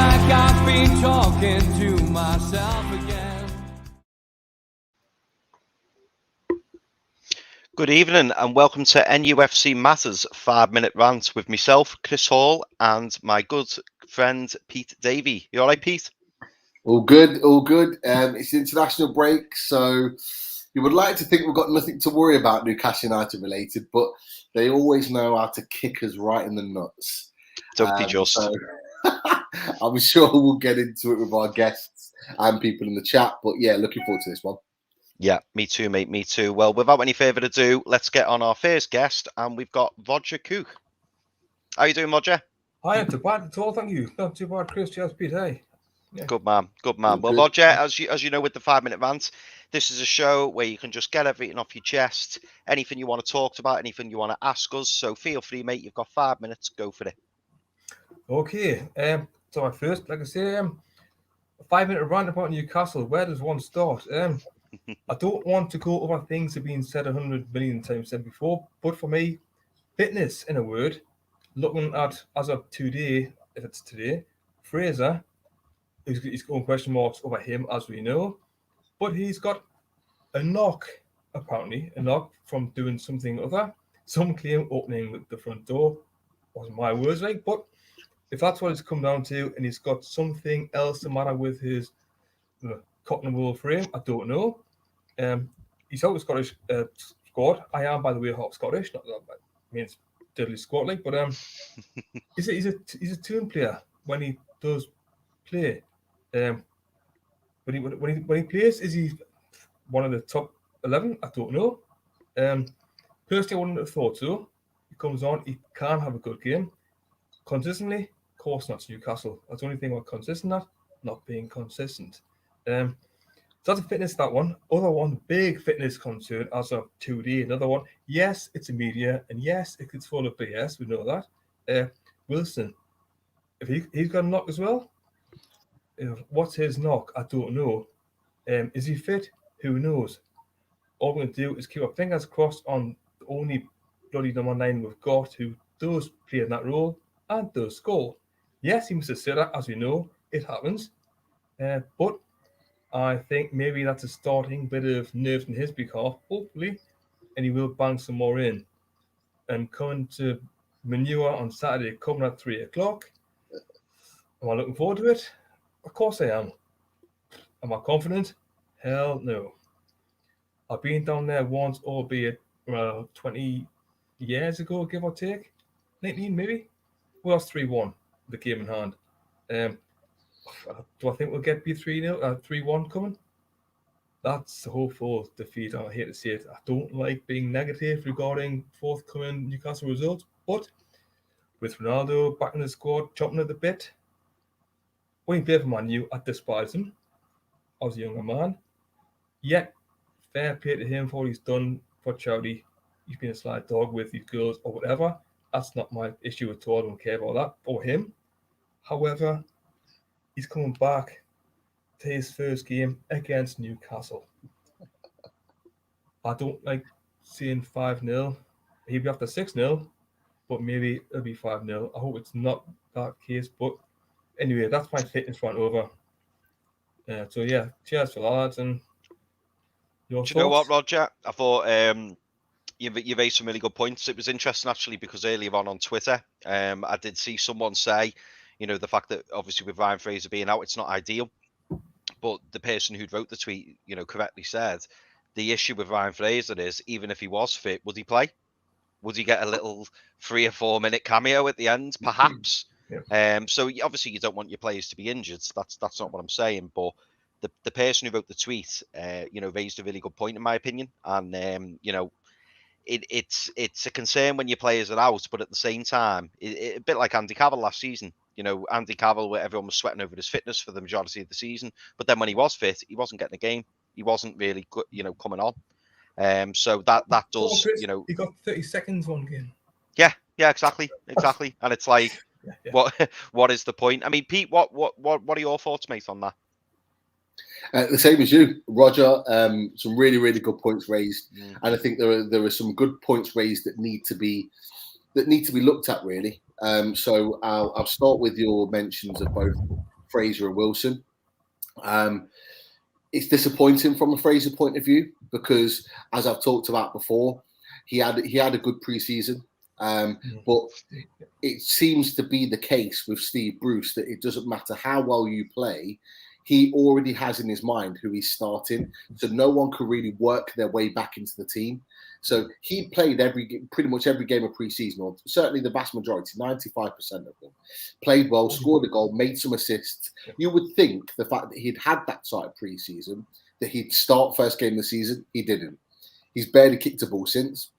like I've been talking to myself again. Good evening and welcome to NUFC Matters 5-minute rant with myself, Chris Hall, and my good friend Pete Davey. You all right, Pete? All good, all good. It's international break, so you would like to think we've got nothing to worry about Newcastle United related, but they always know how to kick us right in the nuts. Don't be just. So I'm sure we'll get into it with our guests and people in the chat, but yeah, looking forward to this one. Yeah, me too, mate, me too. Well, without any further ado, let's get on our first guest, and we've got Roger Cook. How you doing, Roger? Hi, not too bad at all, thank you. Not too bad, Chris. Cheers, Pete. Hey. Yeah. Good man, good man. Good, well, good. Roger, as you know, with the 5-minute rant, this is a show where you can just get everything off your chest, anything you want to talk about, anything you want to ask us. So feel free, mate. You've got 5 minutes. Go for it. Okay. So at first, like I say, a 5-minute rant about Newcastle. Where does one start? I don't want to go over things that have been said 100 million times said before, but for me, fitness, in a word, looking at, as of today, if it's today, Fraser, he's got question marks over him, as we know, but he's got a knock, apparently, a knock from doing something other. Some claim opening the front door, wasn't my words, like, but if that's what it's come down to, and he's got something else the matter with his cock and wool frame, I don't know. He's out of Scottish squad. I am, by the way, half Scottish. Not that means diddly squat like, but he's a tune player when he does play. When he plays, is he one of the top 11? I don't know. Personally, I wouldn't have thought so. He comes on, he can have a good game. Consistently, of course not to Newcastle. That's the only thing about consistent at, not being consistent. So that's a fitness, that one. Other one, big fitness concern as of today. Another one, yes, it's a media, and yes, it's full of BS. We know that. Wilson, if he's got a knock as well. What's his knock? I don't know. Is he fit? Who knows? All we're going to do is keep our fingers crossed on the only bloody number 9 we've got who does play in that role and does score. Yes, he must have said that, as we know. It happens. But I think maybe that's a starting bit of nerves in his behalf, hopefully, and he will bang some more in. And coming to Manure on Saturday, coming at 3 o'clock. Am I looking forward to it? Of course I am. Am I confident? Hell no. I've been down there once, albeit 20 years ago, give or take. 19 maybe? Well, that's 3-1, the game in hand. Do I think we'll get beat 3-1 coming? That's a hopeful defeat. I hate to say it. I don't like being negative regarding forthcoming Newcastle results, but with Ronaldo back in the squad, chomping at the bit, when he played for Man U, I despised him. I was a younger man. Yet, fair play to him for what he's done for charity. He's been a sly dog with these girls or whatever. That's not my issue at all. I don't care about that for him. However, he's coming back to his first game against Newcastle. I don't like seeing 5-0. He'll be after 6-0, but maybe it'll be 5-0. I hope it's not that case. But anyway, that's my fitness rant over. So yeah, cheers for that, lads. And your Do you know what, thoughts? Roger? I thought you raised some really good points. It was interesting, actually, because earlier on Twitter, I did see someone say, the fact that obviously with Ryan Fraser being out, it's not ideal. But the person who wrote the tweet, correctly said, the issue with Ryan Fraser is, even if he was fit, would he play? Would he get a little 3 or 4 minute cameo at the end? Perhaps. Yep. So obviously you don't want your players to be injured. That's not what I'm saying. But the person who wrote the tweet, raised a really good point in my opinion. And it's a concern when your players are out, but at the same time, a bit like Andy Carroll last season. Andy Carroll, where everyone was sweating over his fitness for the majority of the season, but then when he was fit, he wasn't getting a game. He wasn't really, coming on. So that does, Chris, he got 30 seconds one game. Yeah, exactly. And it's like, Yeah. what is the point? I mean, Pete, what are your thoughts, mate, on that? The same as you, Roger. Some really, really good points raised, and I think there are some good points raised that need to be looked at really. So I'll start with your mentions of both Fraser and Wilson. It's disappointing from a Fraser point of view because, as I've talked about before, he had a good preseason, but it seems to be the case with Steve Bruce that it doesn't matter how well you play. He already has in his mind who he's starting, so no one can really work their way back into the team. So he played pretty much every game of preseason, or certainly the vast majority, 95% of them. Played well, scored a goal, made some assists. You would think the fact that he'd had that side of preseason, that he'd start first game of the season. He didn't. He's barely kicked a ball since.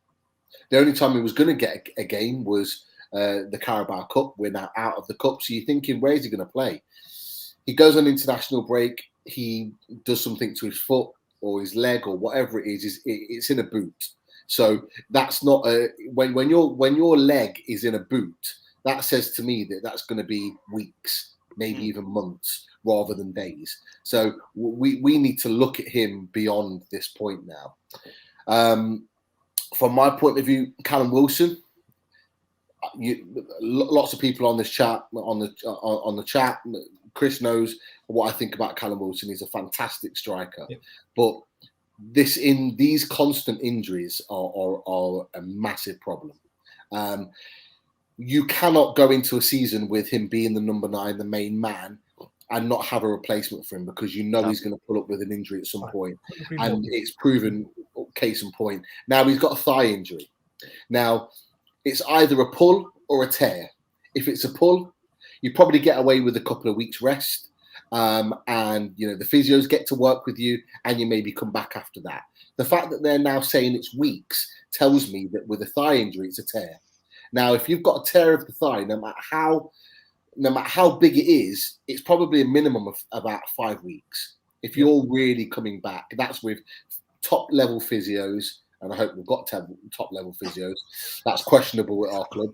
The only time he was going to get a game was the Carabao Cup. We're now out of the Cup, so you're thinking, where is he going to play? He goes on international break. He does something to his foot or his leg or whatever it is. It's in a boot. So that's not when your leg is in a boot. That says to me that that's going to be weeks, maybe even months, rather than days. So we need to look at him beyond this point now. From my point of view, Callum Wilson. Lots of people on this chat on the chat. Chris knows what I think about Callum Wilson. He's a fantastic striker, but these constant injuries are a massive problem. You cannot go into a season with him being the number 9, the main man, and not have a replacement for him because you know he's going to pull up with an injury at some point, and it's proven case in point. Now he's got a thigh injury. Now it's either a pull or a tear. If it's a pull, you probably get away with a couple of weeks rest, and the physios get to work with you, and you maybe come back after that. The fact that they're now saying it's weeks tells me that with a thigh injury, it's a tear. Now, if you've got a tear of the thigh, no matter how big it is, it's probably a minimum of about 5 weeks. If you're really coming back, that's with top level physios. And I hope we've got top level physios. That's questionable at our club.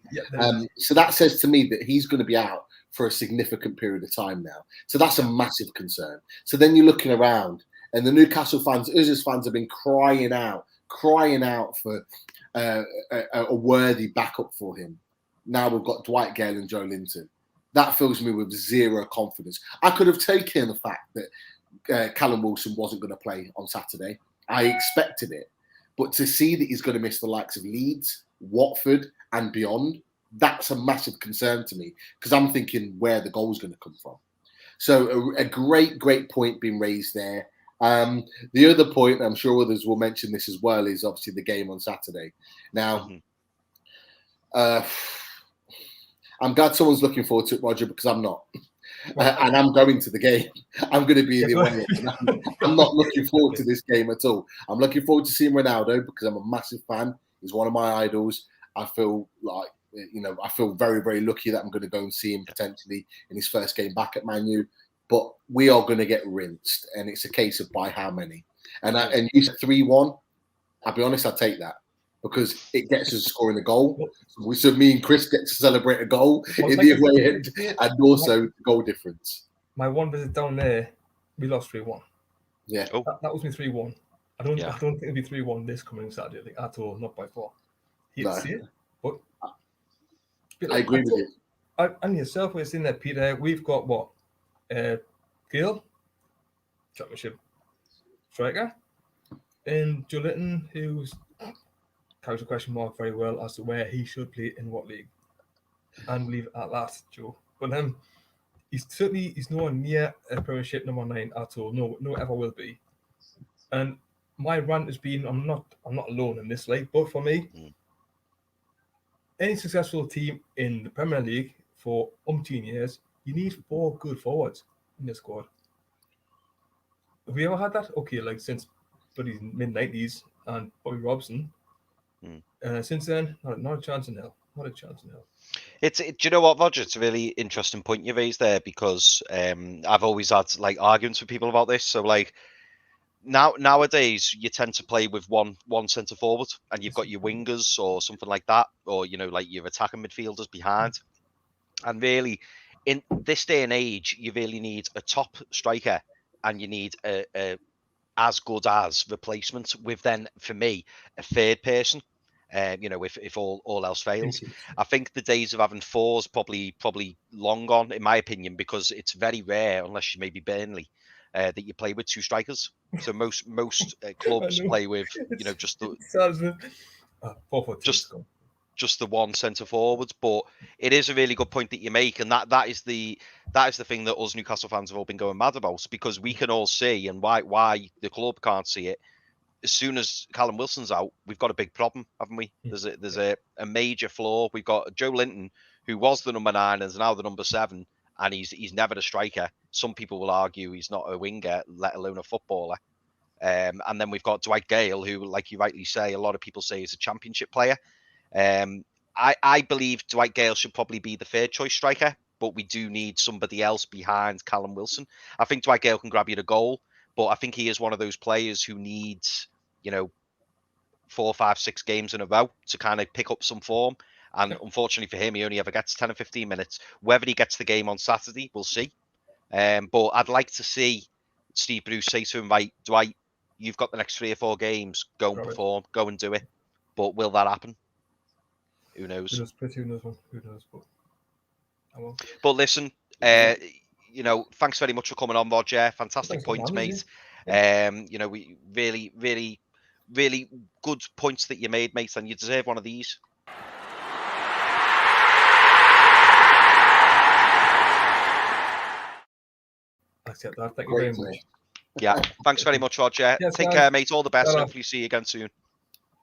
So that says to me that he's going to be out for a significant period of time now. So that's a massive concern. So then you're looking around, and the Newcastle fans, Uzz's fans, have been crying out for a worthy backup for him. Now we've got Dwight Gale and Joe Linton. That fills me with zero confidence. I could have taken the fact that Callum Wilson wasn't going to play on Saturday. I expected it. But to see that he's going to miss the likes of Leeds, Watford, and beyond, that's a massive concern to me because I'm thinking where the goal's going to come from. So a great point being raised there. The other point, I'm sure others will mention this as well, is obviously the game on Saturday. Now, I'm glad someone's looking forward to it, Roger, because I'm not. And I'm going to the game. I'm going to be the away. I'm not looking forward to this game at all. I'm looking forward to seeing Ronaldo because I'm a massive fan. He's one of my idols. I feel like, I feel very, very lucky that I'm going to go and see him potentially in his first game back at Man U. But we are going to get rinsed, and it's a case of by how many. And you said 3-1. I'll be honest, I'll take that. Because it gets us scoring a goal. So me and Chris get to celebrate a goal in the away end and also goal difference. My one visit down there, we lost 3-1. Yeah. That was me 3-1. I don't think it'll be 3-1 this coming Saturday at all, not by far. See it, but I agree with you. And yourself, we're sitting there, Peter. We've got what? Gale, championship striker, and Joe Linton, who's carries a question mark very well as to where he should play in what league. And leave it at that, Joe. But he's nowhere near a Premiership number 9 at all. No, ever will be. And my rant has been, I'm not alone in this league, but for me, any successful team in the Premier League for umpteen years, you need 4 good forwards in the squad. Have we ever had that? Okay, like since the mid-90s and Bobby Robson. Since then, not a chance in hell. Not a chance in hell. Do you know what, Roger? It's a really interesting point you raised there because I've always had arguments with people about this. So nowadays you tend to play with one centre forward, and you've got your wingers or something like that, or your attacking midfielders behind. And really, in this day and age, you really need a top striker, and you need a as good as replacement with then, for me, a third person. if all else fails. I think the days of having fours probably long gone, in my opinion, because it's very rare, unless you maybe Burnley, that you play with two strikers. So most clubs play with just the just the one centre forward. But it is a really good point that you make, and that is the thing that us Newcastle fans have all been going mad about, because we can all see, and why the club can't see it. As soon as Callum Wilson's out, we've got a big problem, haven't we? There's a major flaw. We've got Joe Linton, who was the number 9 and is now the number 7, and he's never a striker. Some people will argue he's not a winger, let alone a footballer. And then we've got Dwight Gale, who, like you rightly say, a lot of people say is a championship player. I believe Dwight Gale should probably be the third choice striker, but we do need somebody else behind Callum Wilson. I think Dwight Gale can grab you the goal, but I think he is one of those players who needs, 4, 5, 6 games in a row to kind of pick up some form. And unfortunately for him, he only ever gets 10 or 15 minutes. Whether he gets the game on Saturday, we'll see. But I'd like to see Steve Bruce say to him, right, Dwight, you've got the next 3 or 4 games. Go and perform. Go and do it. But will that happen? Who knows? Who knows? But listen, thanks very much for coming on, Roger. Fantastic points, mate. We really, really, really good points that you made, mate, and you deserve one of these. Accept that. Thank you very much. Yeah, thanks very much, Roger. Yes, take care, mate. All the best. Hopefully see you again soon.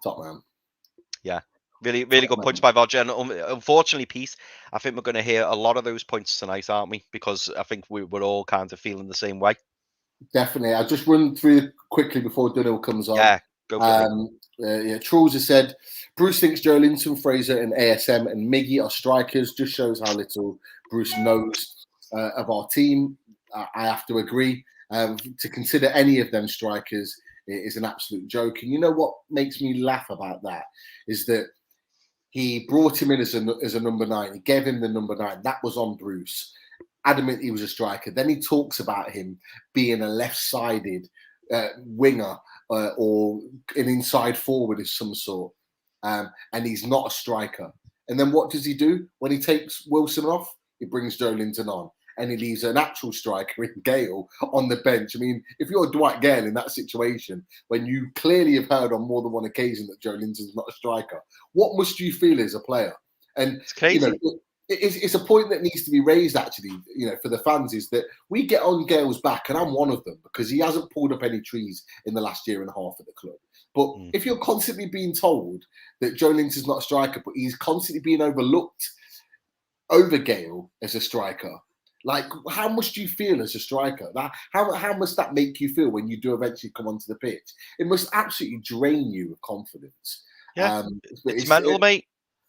Top man. Yeah. Really, really good points by Roger. And unfortunately, Pete, I think we're going to hear a lot of those points tonight, aren't we? Because I think we're all kind of feeling the same way. Definitely. I'll just run through quickly before Dunhill comes on. Yeah, go for it. Trulls has said, Bruce thinks Joe Linton, Fraser and ASM and Miggy are strikers. Just shows how little Bruce knows of our team. I have to agree. To consider any of them strikers is an absolute joke. And you know what makes me laugh about that is that he brought him in as a number 9. He gave him the number 9. That was on Bruce. Adamant he was a striker. Then he talks about him being a left-sided winger or an inside forward of some sort. And he's not a striker. And then what does he do? When he takes Wilson off, he brings Joe Linton on. And he leaves an actual striker in Gale on the bench. I mean, if you're Dwight Gale in that situation, when you clearly have heard on more than one occasion that Joe Linton's not a striker, what must you feel as a player? And it's crazy. It's a point that needs to be raised, actually, for the fans, is that we get on Gale's back, and I'm one of them, because he hasn't pulled up any trees in the last year and a half at the club. But if you're constantly being told that Joe Linton's not a striker, but he's constantly being overlooked over Gale as a striker, like, how much do you feel as a striker? How must that make you feel when you do eventually come onto the pitch? It must absolutely drain you of confidence. Yeah, it's mental, mate.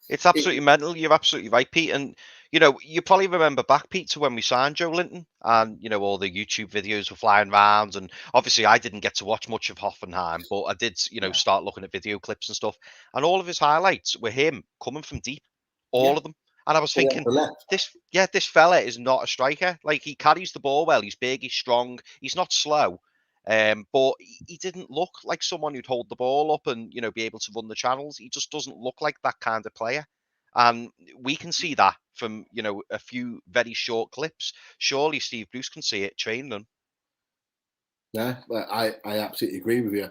It's absolutely mental. You're absolutely right, Pete. And, you probably remember back, Pete, to when we signed Joe Linton and, all the YouTube videos were flying around. And obviously I didn't get to watch much of Hoffenheim, but I did, start looking at video clips and stuff. And all of his highlights were him coming from deep, all of them. And I was thinking, this fella is not a striker. Like, he carries the ball well. He's big, he's strong, he's not slow. But he didn't look like someone who'd hold the ball up and, be able to run the channels. He just doesn't look like that kind of player. And we can see that from, a few very short clips. Surely Steve Bruce can see it, train them. Yeah, I absolutely agree with you.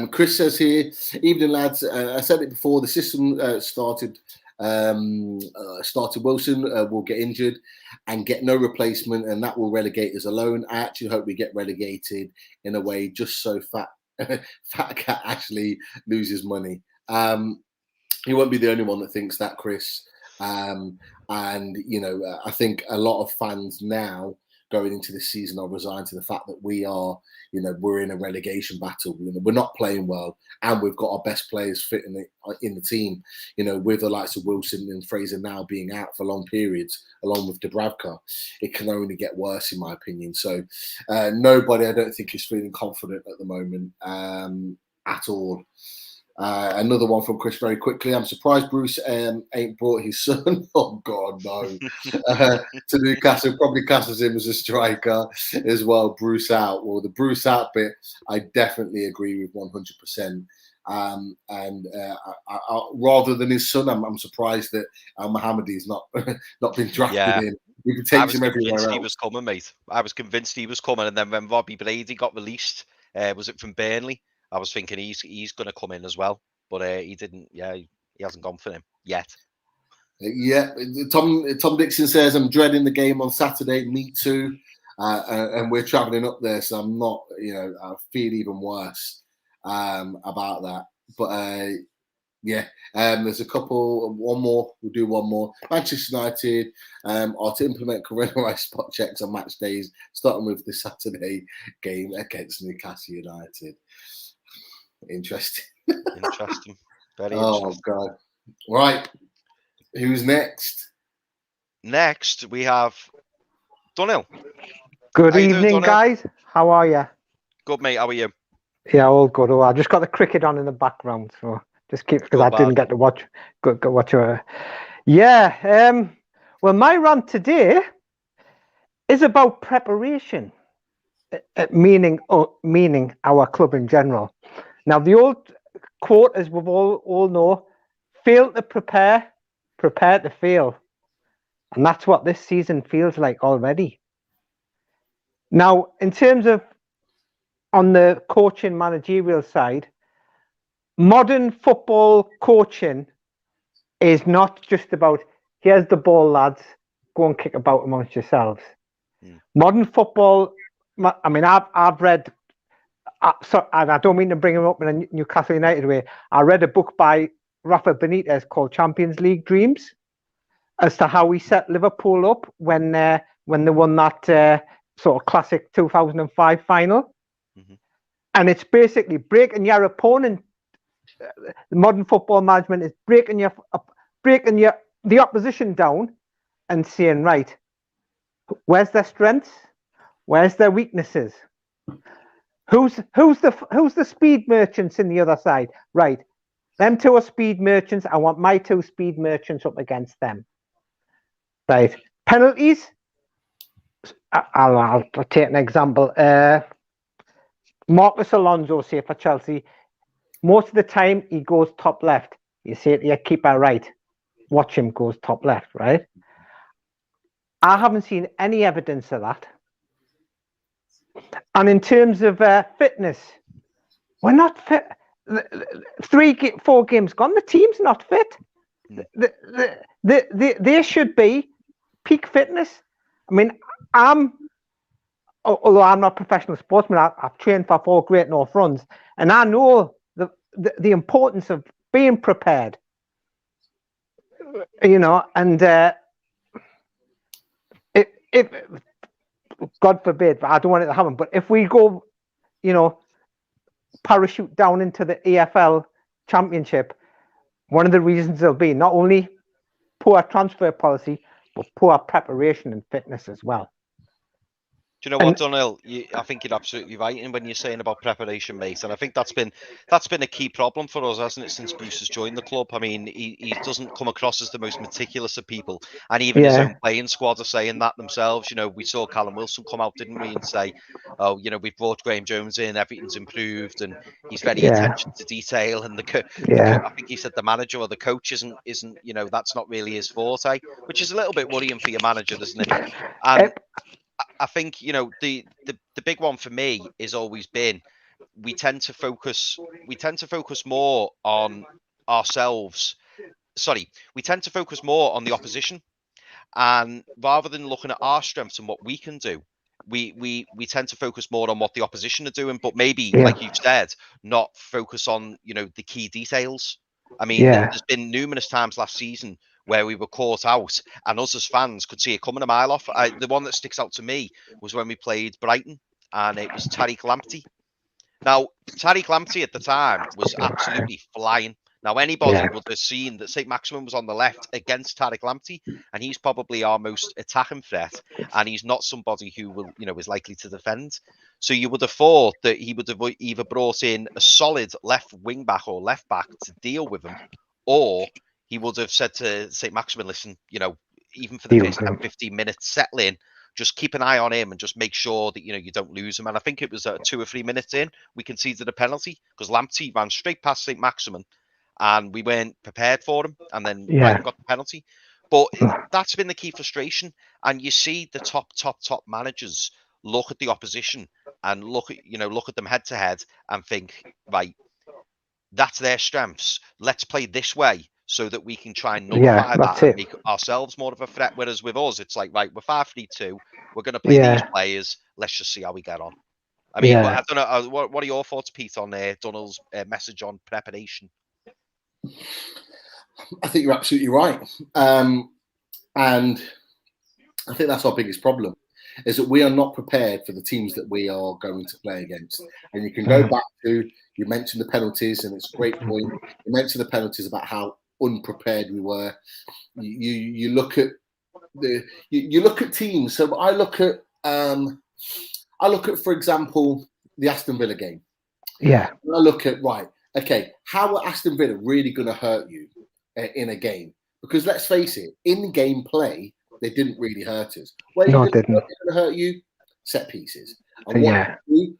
Chris says here, evening lads, I said it before, the system started Wilson will get injured and get no replacement, and that will relegate us alone. I actually hope we get relegated in a way just so Fat Cat actually loses money. He won't be the only one that thinks that, Chris. And I think a lot of fans now going into this season are resigned to the fact that we are, we're in a relegation battle. We're not playing well, and we've got our best players fit in the team. With the likes of Wilson and Fraser now being out for long periods, along with Dubravka, it can only get worse, in my opinion. So, nobody, I don't think, is feeling confident at the moment at all. Another one from Chris very quickly. I'm surprised Bruce ain't brought his son. Oh God, no. To Newcastle, probably classes him as a striker as well. Bruce out. Well, the Bruce out bit, I definitely agree with 100%. Rather than his son, I'm surprised that Mohammedi's not been drafted in. You can take him everywhere else. He was coming, mate. I was convinced he was coming, and then when Robbie Brady got released, was it from Burnley? I was thinking he's going to come in as well, but he didn't. Yeah, he hasn't gone for him yet. Yeah, Tom Dixon says, I'm dreading the game on Saturday. Me too. And we're travelling up there, so I'm not, I feel even worse about that. But there's a couple, one more, we'll do one more. Manchester United are to implement coronavirus spot checks on match days, starting with the Saturday game against Newcastle United. Interesting. Interesting. Very interesting. Oh, God. Right. Who's next? Next, we have Dunhill. Good evening, guys. How are you? Good, mate. How are you? Yeah, all good. I just got the cricket on in the background, so just keep because I didn't get to watch. Go watch her. Yeah. Well, my rant today is about preparation, meaning our club in general. Now, the old quote, as we all know, fail to prepare, prepare to fail. And that's what this season feels like already. Now, in terms of on the coaching managerial side, modern football coaching is not just about, here's the ball, lads, go and kick about amongst yourselves. Modern football, I mean, I've read, and I don't mean to bring him up in a Newcastle United way, I read a book by Rafa Benitez called Champions League Dreams as to how he set Liverpool up when they won that sort of classic 2005 final. And it's basically breaking your opponent. Modern football management is breaking the opposition down and saying, right, where's their strengths? Where's their weaknesses? Who's the speed merchants in the other side? Right, them two are speed merchants. I want my two speed merchants up against them. Right, penalties. I'll take an example. Marcus Alonso, say for Chelsea, most of the time he goes top left. You say to your keeper, right, watch him goes top left, right? I haven't seen any evidence of that. And in terms of fitness, we're not fit. 3-4 games gone, the team's not fit. They should be peak fitness. I mean, although I'm not a professional sportsman, I've trained for 4 Great North runs, and I know the importance of being prepared. And if God forbid, but I don't want it to happen, but if we go, parachute down into the EFL Championship, one of the reasons there'll be not only poor transfer policy, but poor preparation and fitness as well. Do you know what, Dunhill? I think you're absolutely right in when you're saying about preparation, mate. And I think that's been a key problem for us, hasn't it, since Bruce has joined the club? I mean, he doesn't come across as the most meticulous of people, and even his own playing squad are saying that themselves. We saw Callum Wilson come out, didn't we, and say, "Oh, we've brought Graham Jones in, everything's improved, and he's very attention to detail." And I think he said the manager or the coach isn't that's not really his forte, which is a little bit worrying for your manager, isn't it? And I think the big one for me has always been we tend to focus more on ourselves. Sorry, we tend to focus more on the opposition, and rather than looking at our strengths and what we can do, we tend to focus more on what the opposition are doing. But maybe, like you've said, not focus on the key details. I mean, there's been numerous times last season where we were caught out, and us as fans could see it coming a mile off. The one that sticks out to me was when we played Brighton, and it was Tariq Lamptey. Now, Tariq Lamptey at the time was absolutely flying. Now, anybody would have seen that St. Maximin was on the left against Tariq Lamptey, and he's probably our most attacking threat, and he's not somebody who will, is likely to defend. So you would have thought that he would have either brought in a solid left wing back or left back to deal with him, or he would have said to St. Maximin, listen, even for the first 10, 15 minutes, settle in, just keep an eye on him and just make sure that you don't lose him. And I think it was 2 or 3 minutes in we conceded a penalty because Lamptey ran straight past St. Maximin, and we weren't prepared for him, and then Brighton got the penalty. But that's been the key frustration. And you see the top managers look at the opposition and look at them head to head and think, right, that's their strengths. Let's play this way so that we can try and nullify that and make ourselves more of a threat. Whereas with us, it's like, right, we're 5-3-2. We're going to play these players. Let's just see how we get on. I mean, I don't know. What are your thoughts, Pete, on Donald's message on preparation? I think you're absolutely right. And I think that's our biggest problem, is that we are not prepared for the teams that we are going to play against. And you can go back to, you mentioned the penalties, and it's a great point. You mentioned the penalties about how unprepared we were. You look at you look at teams. So I look at, for example, the Aston Villa game. Yeah. And I look at, right, okay, how are Aston Villa really going to hurt you in a game? Because let's face it, in game play, they didn't really hurt us. Where didn't hurt you? Set pieces. And what we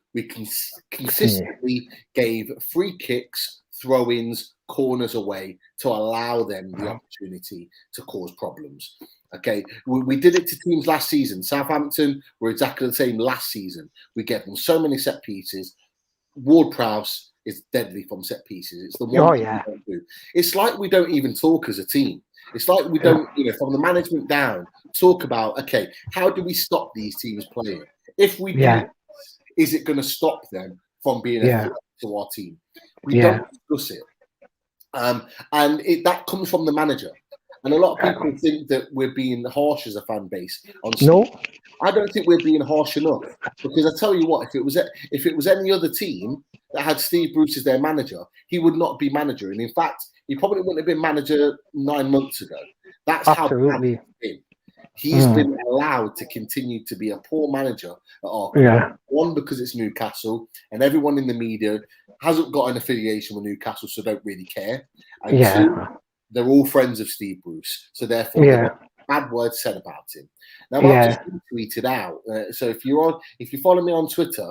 consistently gave free kicks, throw-ins, corners away to allow them the opportunity to cause problems. Okay, we did it to teams last season. Southampton were exactly the same last season. We gave them so many set pieces. Ward-Prowse is deadly from set pieces. It's the one thing we don't do. It's like we don't even talk as a team. It's like we don't, from the management down, talk about, okay, how do we stop these teams playing? If we do, is it going to stop them from being a threat to our team? We don't discuss it. And that comes from the manager. And a lot of people think that we're being harsh as a fan base. No, I don't think we're being harsh enough, because I tell you what, if it was any other team that had Steve Bruce as their manager, he would not be manager. And in fact, he probably wouldn't have been manager 9 months ago. That's how bad he's been. He's been allowed to continue to be a poor manager at our club. One, because it's Newcastle, and everyone in the media hasn't got an affiliation with Newcastle, so don't really care. And two, they're all friends of Steve Bruce, so therefore bad words said about him. Now I've just retweeted out. So if you follow me on Twitter,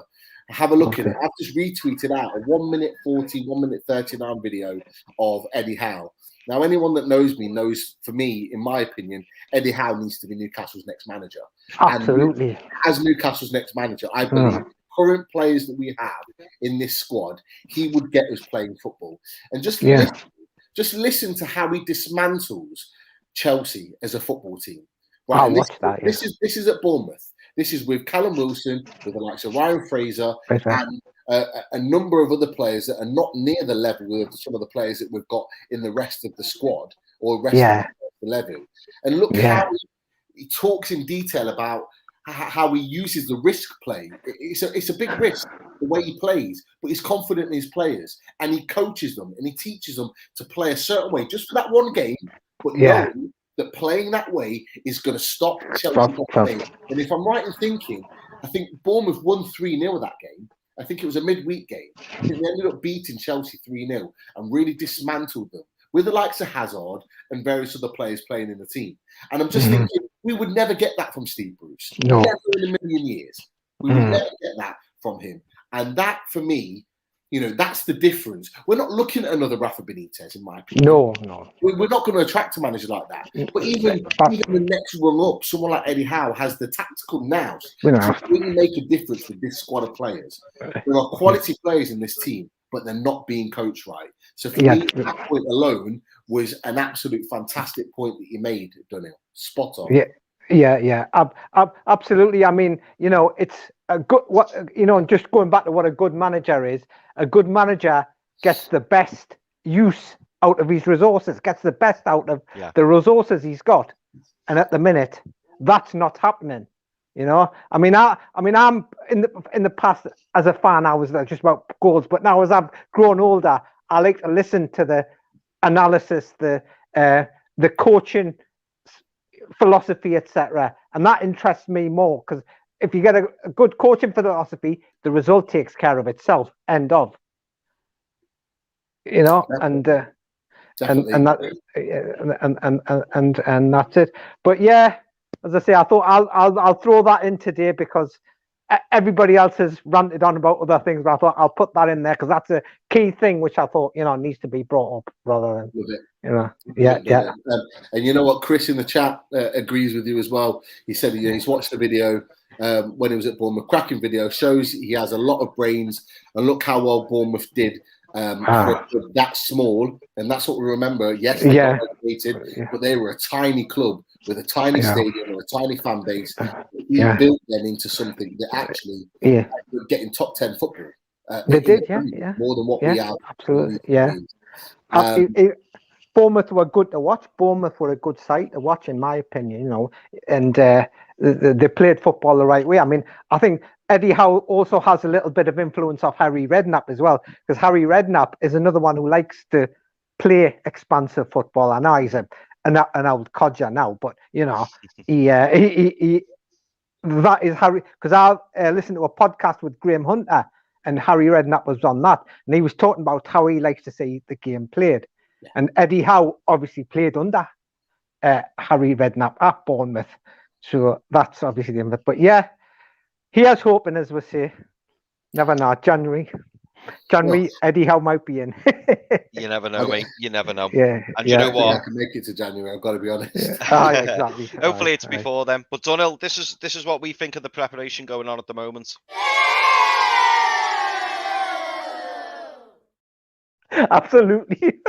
have a look at it. I've just retweeted out a 1 minute 40, 1 minute 39 video of Eddie Howe. Now, anyone that knows me knows, for me, in my opinion, Eddie Howe needs to be Newcastle's next manager. Absolutely. And as Newcastle's next manager, I believe current players that we have in this squad, he would get us playing football. And just listen to how he dismantles Chelsea as a football team. Right? This is at Bournemouth. This is with Callum Wilson, with the likes of Ryan Fraser, and a number of other players that are not near the level of some of the players that we've got in the rest of the squad or rest of the level. And look how he talks in detail about how he uses the risk play. It's a big risk, the way he plays, but he's confident in his players, and he coaches them and he teaches them to play a certain way just for that one game, but knowing that playing that way is going to stop Chelsea from playing. And if I'm right in thinking, I think Bournemouth won 3-0 that game. I think it was a midweek game. I think they ended up beating Chelsea 3-0 and really dismantled them with the likes of Hazard and various other players playing in the team. And I'm just thinking, we would never get that from Steve Bruce. No. Never in a million years. We would never get that from him. And that, for me, that's the difference. We're not looking at another Rafa Benitez, in my opinion. No. We're not going to attract a manager like that. But even the next run up, someone like Eddie Howe has the tactical nous to really make a difference with this squad of players. There are quality players in this team, but they're not being coached right. So for me, that point alone was an absolute fantastic point that you made, Dunhill. Spot on. Absolutely. I mean, it's a good, just going back to what a good manager is, a good manager gets the best use out of his resources, gets the best out of the resources he's got. And at the minute, that's not happening. I mean, I'm in the past as a fan, I was just about goals, but now as I've grown older, I like to listen to the analysis, the coaching philosophy, etc., and that interests me more, because if you get a good coaching philosophy, the result takes care of itself. End of. And that's it. But as I say, I thought I'll throw that in today because everybody else has ranted on about other things, but I thought I'll put that in there because that's a key thing which I thought needs to be brought up rather than yeah. And you know what, Chris in the chat agrees with you as well. He said he's watched the video when he was at Bournemouth. Cracking video, shows he has a lot of brains, and look how well Bournemouth did for that small. And that's what we remember. Yes, they got relegated, but they were a tiny club with a tiny stadium and a tiny fan base. He built them into something that actually were getting top 10 football. They did, more than what we have. Absolutely, Bournemouth were good to watch. Bournemouth were a good side to watch, in my opinion. And they played football the right way. I mean, I think Eddie Howe also has a little bit of influence of Harry Redknapp as well, because Harry Redknapp is another one who likes to play expansive football. I know he's an old codger now, but he that is Harry, because I listened to a podcast with Graham Hunter, and Harry Redknapp was on that, and he was talking about how he likes to see the game played. And Eddie Howe obviously played under Harry Redknapp at Bournemouth, so that's obviously the input. But here's hoping, as we say, never know. January, Eddie Howe might be in. You never know, mate. You never know. And you know what? I can make it to January. I've got to be honest. Exactly. Hopefully it's before then. But Donald, this is what we think of the preparation going on at the moment. Absolutely.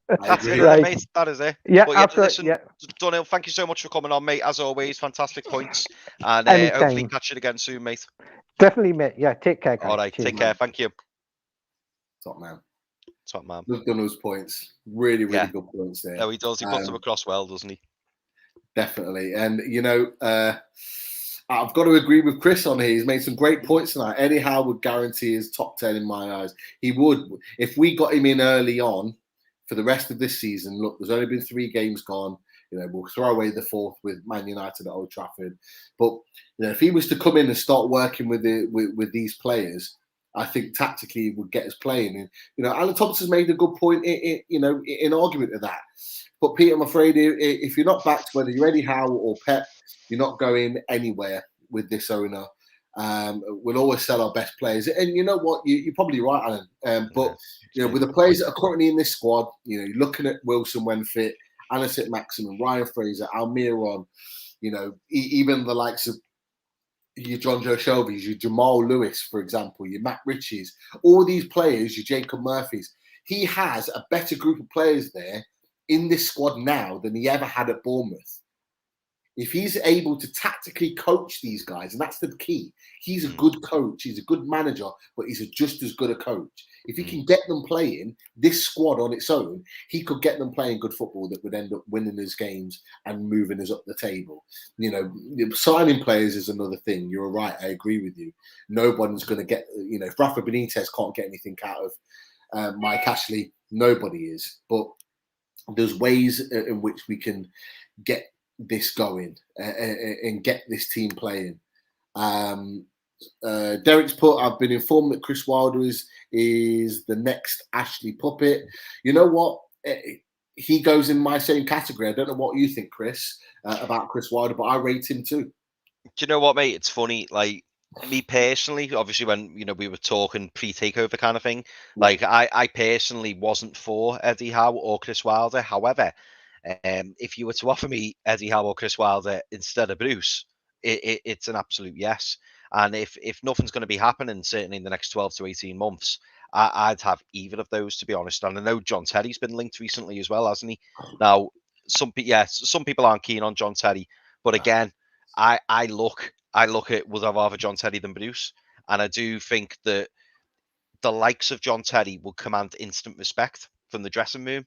That's it, mate. That is it. Yeah, absolutely. Donald, thank you so much for coming on, mate. As always, fantastic points. And hopefully catch you again soon, mate. Definitely, mate. Yeah, take care, guys. All right, take care. Thank you. Top man. Love Donald's points. Really good points there. No, he does. He puts them across well, doesn't he? Definitely. And, I've got to agree with Chris on here. He's made some great points tonight. Eddie Howe would guarantee his top 10 in my eyes. He would. If we got him in early on for the rest of this season, look, there's only been 3 games gone. We'll throw away the 4th with Man United at Old Trafford. But, if he was to come in and start working with these players, I think tactically he would get us playing. And, Alan Thompson's made a good point in argument of that. But Pete, I'm afraid if you're not backed, whether you're Eddie Howe or Pep, you're not going anywhere with this owner. We'll always sell our best players. And you know what? You're probably right, Alan. But, with the players that are currently in this squad, you're looking at Wilson when fit, Anisette Maximin, Ryan Fraser, Almiron, even the likes of your John Joe Shelby's, your Jamal Lewis, for example, your Matt Ritchies, all these players, your Jacob Murphys. He has a better group of players there in this squad now than he ever had at Bournemouth. If he's able to tactically coach these guys, and that's the key, he's a good coach, he's a good manager, but he's just as good a coach. If he can get them playing, this squad on its own, he could get them playing good football that would end up winning his games and moving us up the table. Signing players is another thing. You're right, I agree with you. No one's going to get, if Rafa Benitez can't get anything out of Mike Ashley, nobody is. But there's ways in which we can get this going and get this team playing. Derek's put, I've been informed that Chris Wilder is the next Ashley puppet. You know what? He goes in my same category. I don't know what you think, Chris, about Chris Wilder, but I rate him too. Do you know what, mate? It's funny. Like, me personally, obviously, when we were talking pre-takeover kind of thing, like I personally wasn't for Eddie Howe or Chris Wilder. However, if you were to offer me Eddie Howe or Chris Wilder instead of Bruce, it's an absolute yes. And if nothing's going to be happening, certainly in the next 12 to 18 months, I'd have either of those, to be honest. And I know John Terry's been linked recently as well, hasn't he? Now, some people aren't keen on John Terry, but again, I look at would I rather John Terry than Bruce, and I do think that the likes of John Terry will command instant respect from the dressing room.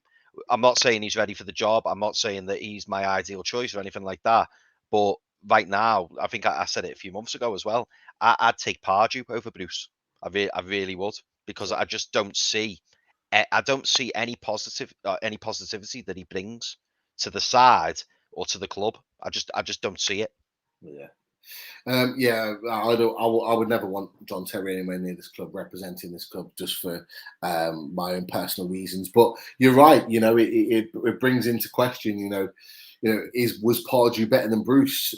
I'm not saying he's ready for the job. I'm not saying that he's my ideal choice or anything like that. But right now, I think I said it a few months ago as well. I'd take Pardew over Bruce. I really would, because I just don't see. I don't see any positivity that he brings to the side or to the club. I just don't see it. Yeah. I would never want John Terry anywhere near this club, representing this club, just for my own personal reasons. But you're right. It brings into question. was Pardew better than Bruce?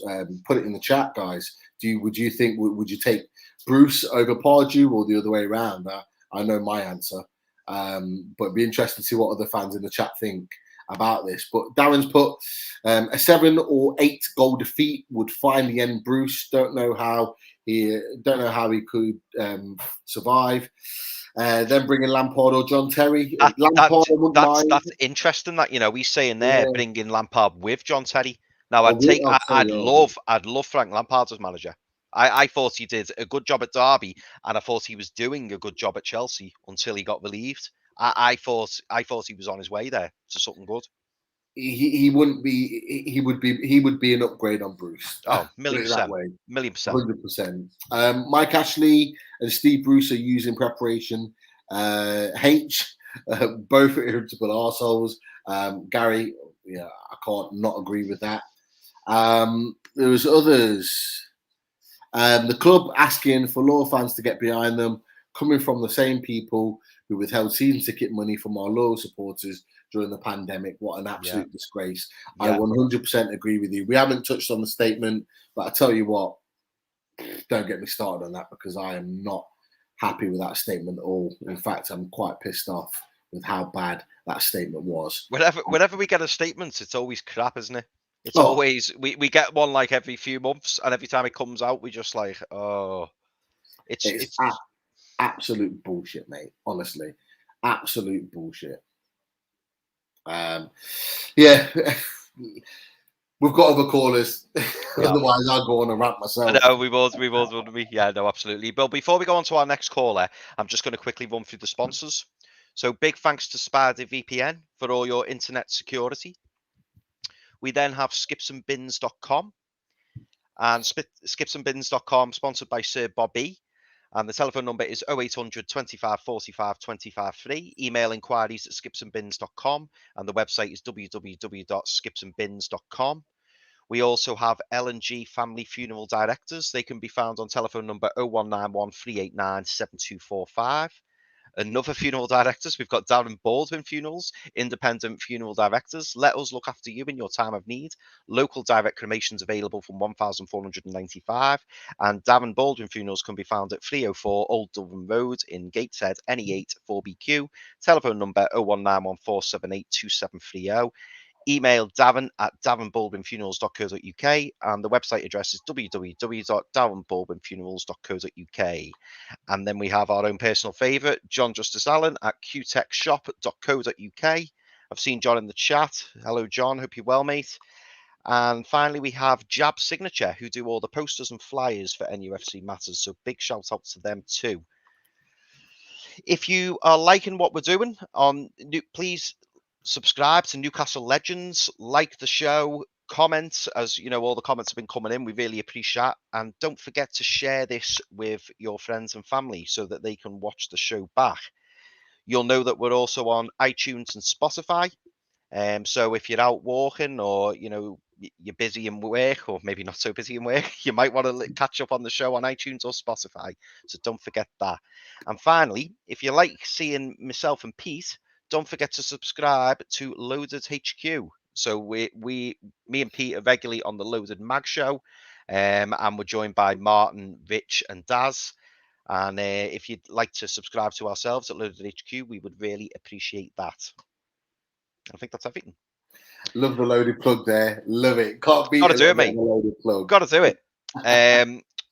Put it in the chat, guys. Would you take Bruce over Pardew or the other way around? I know my answer, but it'd be interesting to see what other fans in the chat think about this. But Darren's put a 7 or 8 goal defeat would finally end Bruce. Don't know how he could survive. Then bringing Lampard or John Terry. That's interesting. That he's saying there, bringing Lampard with John Terry. Now I'd love Frank Lampard as manager. I thought he did a good job at Derby, and I thought he was doing a good job at Chelsea until he got relieved. I thought he was on his way there to something good. He wouldn't be. He would be an upgrade on Bruce. Oh, million percent. 100%. Mike Ashley and Steve Bruce are using preparation. H, both are irritable arseholes. Gary, I can't not agree with that. There was others. The club asking for loyal fans to get behind them, coming from the same people who withheld season ticket money from our loyal supporters during the pandemic. What an absolute disgrace. I 100% agree with you. We haven't touched on the statement, but I tell you what, don't get me started on that, because I am not happy with that statement at all. In fact, I'm quite pissed off with how bad that statement was. Whenever we get a statement, it's always crap, isn't it? It's always, we get one like every few months, and every time it comes out, we just like, it's absolute bullshit, mate. Honestly, absolute bullshit. We've got other callers. Otherwise, I'll go on and rant myself. No, we both wouldn't we? Yeah, no, absolutely. But before we go on to our next caller, I'm just going to quickly run through the sponsors. So big thanks to Spider VPN for all your internet security. We then have skipsandbins.com, and skipsandbins.com sponsored by Sir Bobby. And the telephone number is 0800 25 45 25 3. Email inquiries at skipsandbins.com, and the website is www.skipsandbins.com. We also have L&G Family Funeral Directors. They can be found on telephone number 0191 389 7245. Another funeral directors, we've got Darren Baldwin Funerals, independent funeral directors. Let us look after you in your time of need. Local direct cremations available from 1,495. And Darren Baldwin Funerals can be found at 304 Old Dublin Road in Gateshead, NE8 4BQ. Telephone number 01914782730. Email Darren at darrenbaldwinfunerals.co.uk, and the website address is www.darrenbaldwinfunerals.co.uk. And then we have our own personal favourite, John Justice Allen at qtechshop.co.uk. I've seen John in the chat. Hello, John. Hope you're well, mate. And finally, we have Jab Signature, who do all the posters and flyers for NUFC Matters. So big shout out to them too. If you are liking what we're doing, please subscribe to Newcastle Legends, like the show, comment, as you know, all the comments have been coming in. We really appreciate, and don't forget to share this with your friends and family so that they can watch the show back. You'll know that we're also on iTunes and Spotify. So if you're out walking, or you're busy in work, or maybe not so busy in work, you might want to catch up on the show on iTunes or Spotify. So don't forget that. And finally, if you like seeing myself and Pete, don't forget to subscribe to Loaded HQ. So me and Pete are regularly on the Loaded Mag show, and we're joined by Martin, Rich, and Daz. And if you'd like to subscribe to ourselves at Loaded HQ, we would really appreciate that. I think that's everything. Love the loaded plug there. Love it. Can't beat Gotta do it, mate. Gotta do it.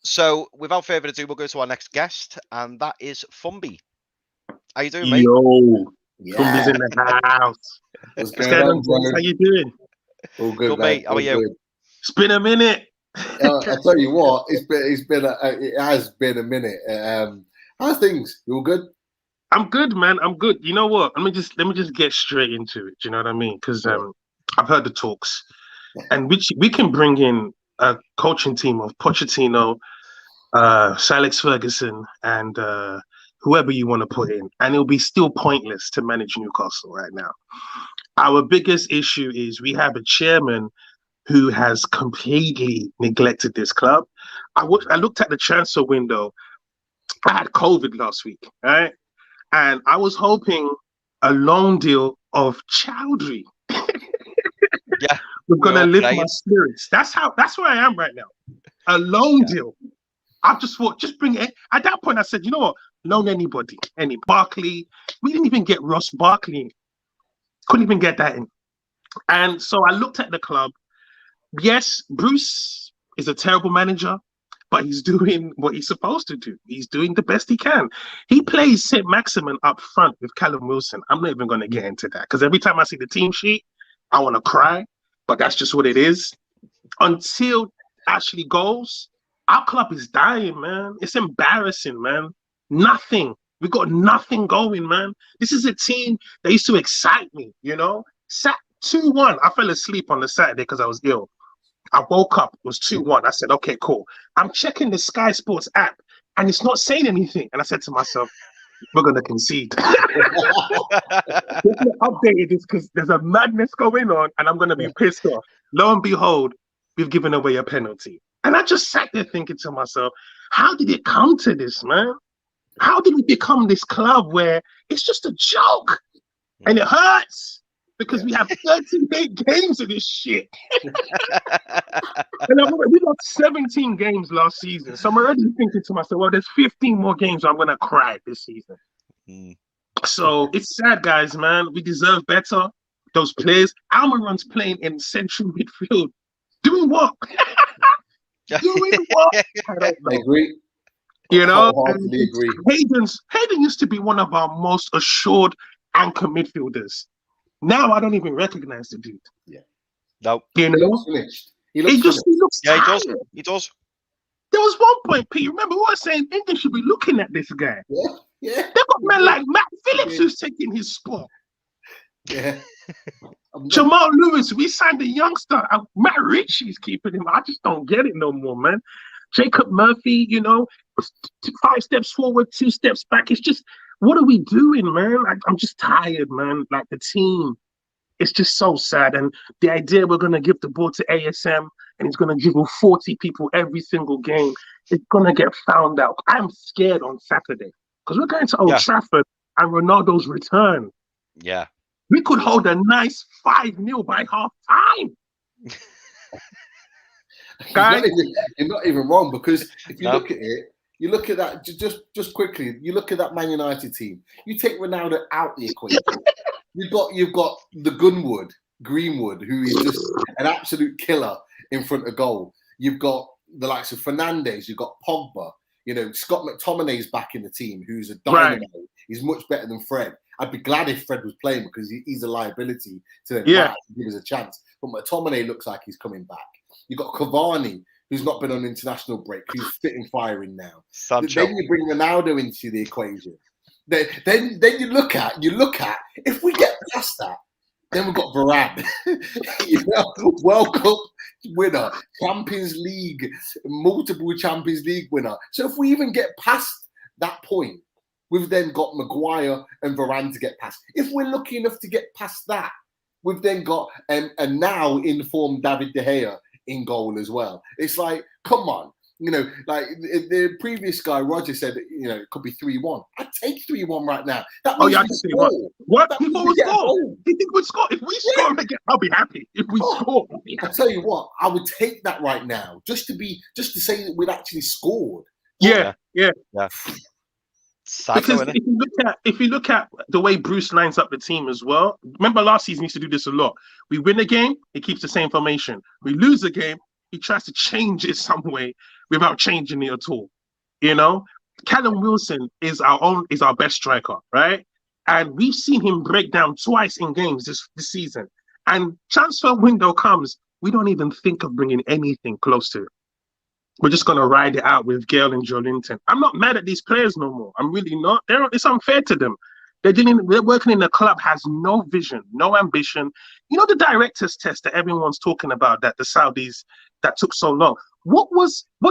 So without further ado, we'll go to our next guest, and that is Fumby. How you doing, mate? Yo. Fumby's in the house. What's going on, bro? How you doing? All good, mate. How are you? Good. It's been a minute. I tell you what, it has been a minute. How's things? You all good? I'm good, man. I'm good. You know what? Let me just get straight into it. Do you know what I mean? Because I've heard the talks, and we can bring in a coaching team of Pochettino, Sir Alex Ferguson, and whoever you want to put in, and it'll be still pointless to manage Newcastle right now. Our biggest issue is we have a chairman who has completely neglected this club. I looked at the transfer window. I had COVID last week, right? And I was hoping a loan deal of Chowdhury We're gonna all lift playing. my spirits. That's where I am right now. A loan deal. I just thought, just bring it. At that point, I said, you know what? Loan anybody. Any Barkley. We didn't even get Ross Barkley in. Couldn't even get that in. And so I looked at the club. Yes, Bruce is a terrible manager, but he's doing what he's supposed to do. He's doing the best he can. He plays St. Maximin up front with Callum Wilson. I'm not even going to get into that because every time I see the team sheet, I want to cry, but that's just what it is. Until Ashley goes, our club is dying, man. It's embarrassing, man. Nothing. We got nothing going, man. This is a team that used to excite me, you know? 2-1. I fell asleep on the Saturday because I was ill. I woke up, it was 2-1. I said, okay, cool. I'm checking the Sky Sports app and it's not saying anything. And I said to myself, we're going to concede. Updated this because there's a madness going on and I'm going to be pissed off. Lo and behold, we've given away a penalty. And I just sat there thinking to myself, how did it come to this, man? How did we become this club where it's just a joke? And it hurts because we have 38 games of this shit. And we lost 17 games last season. So I'm already thinking to myself, well, there's 15 more games I'm going to cry this season. So it's sad, guys, man. We deserve better. Those players. Almiron's playing in central midfield. Doing what? Doing what? I don't know. I agree. You know, agree. Hayden used to be one of our most assured anchor midfielders. Now I don't even recognize the dude. Yeah. No. You know, he looks Yeah, tired. he does. There was one point, Pete. Remember, we were saying England should be looking at this guy. Yeah. They've got men like Matt Phillips who's taking his spot. Yeah. Jamal Lewis, we signed a youngster. Matt Ritchie's keeping him. I just don't get it no more, man. Jacob Murphy, you know, 5 steps forward, 2 steps back. It's just, what are we doing, man? I'm just tired, man. Like the team, it's just so sad. And the idea we're going to give the ball to ASM and he's going to dribble 40 people every single game, it's going to get found out. I'm scared on Saturday because we're going to Old Trafford and Ronaldo's return. Yeah. We could hold a nice 5-0 by half time. Guys, you're not even wrong because if you look at it, you look at that just quickly. You look at that Man United team. You take Ronaldo out the equation. you've got the Greenwood, who is just an absolute killer in front of goal. You've got the likes of Fernandes. You've got Pogba. You know, Scott McTominay's back in the team, who's a dynamo. Right. He's much better than Fred. I'd be glad if Fred was playing because he's a liability to them. Yeah, give us a chance. But McTominay looks like he's coming back. You've got Cavani, who's not been on international break, who's fit and firing now. Sancho. Then you bring Ronaldo into the equation. Then you look at if we get past that, then we've got Varane, you know, World Cup winner, Champions League, multiple Champions League winner. So if we even get past that point, we've then got Maguire and Varane to get past. If we're lucky enough to get past that, we've then got a now informed David De Gea in goal as well. It's like, come on. You know, like the previous guy, Roger, said, you know, it could be 3-1. I'd take 3-1 right now. That means what? People will score. You think we'd score? If we score again, I'll be happy. If we score, I'll tell you what, I would take that right now, just to say that we'd actually scored. Yeah. Sad, because if you look at the way Bruce lines up the team as well, remember last season he used to do this a lot. We win a game, he keeps the same formation. We lose a game, he tries to change it some way without changing it at all. You know, Callum Wilson is our best striker, right? And we've seen him break down twice in games this season. And transfer window comes, we don't even think of bringing anything close to it. We're just going to ride it out with Gale and Joelinton. I'm not mad at these players no more. I'm really not. It's unfair to them. They're working in a club, has no vision, no ambition. You know the director's test that everyone's talking about, that the Saudis, that took so long. What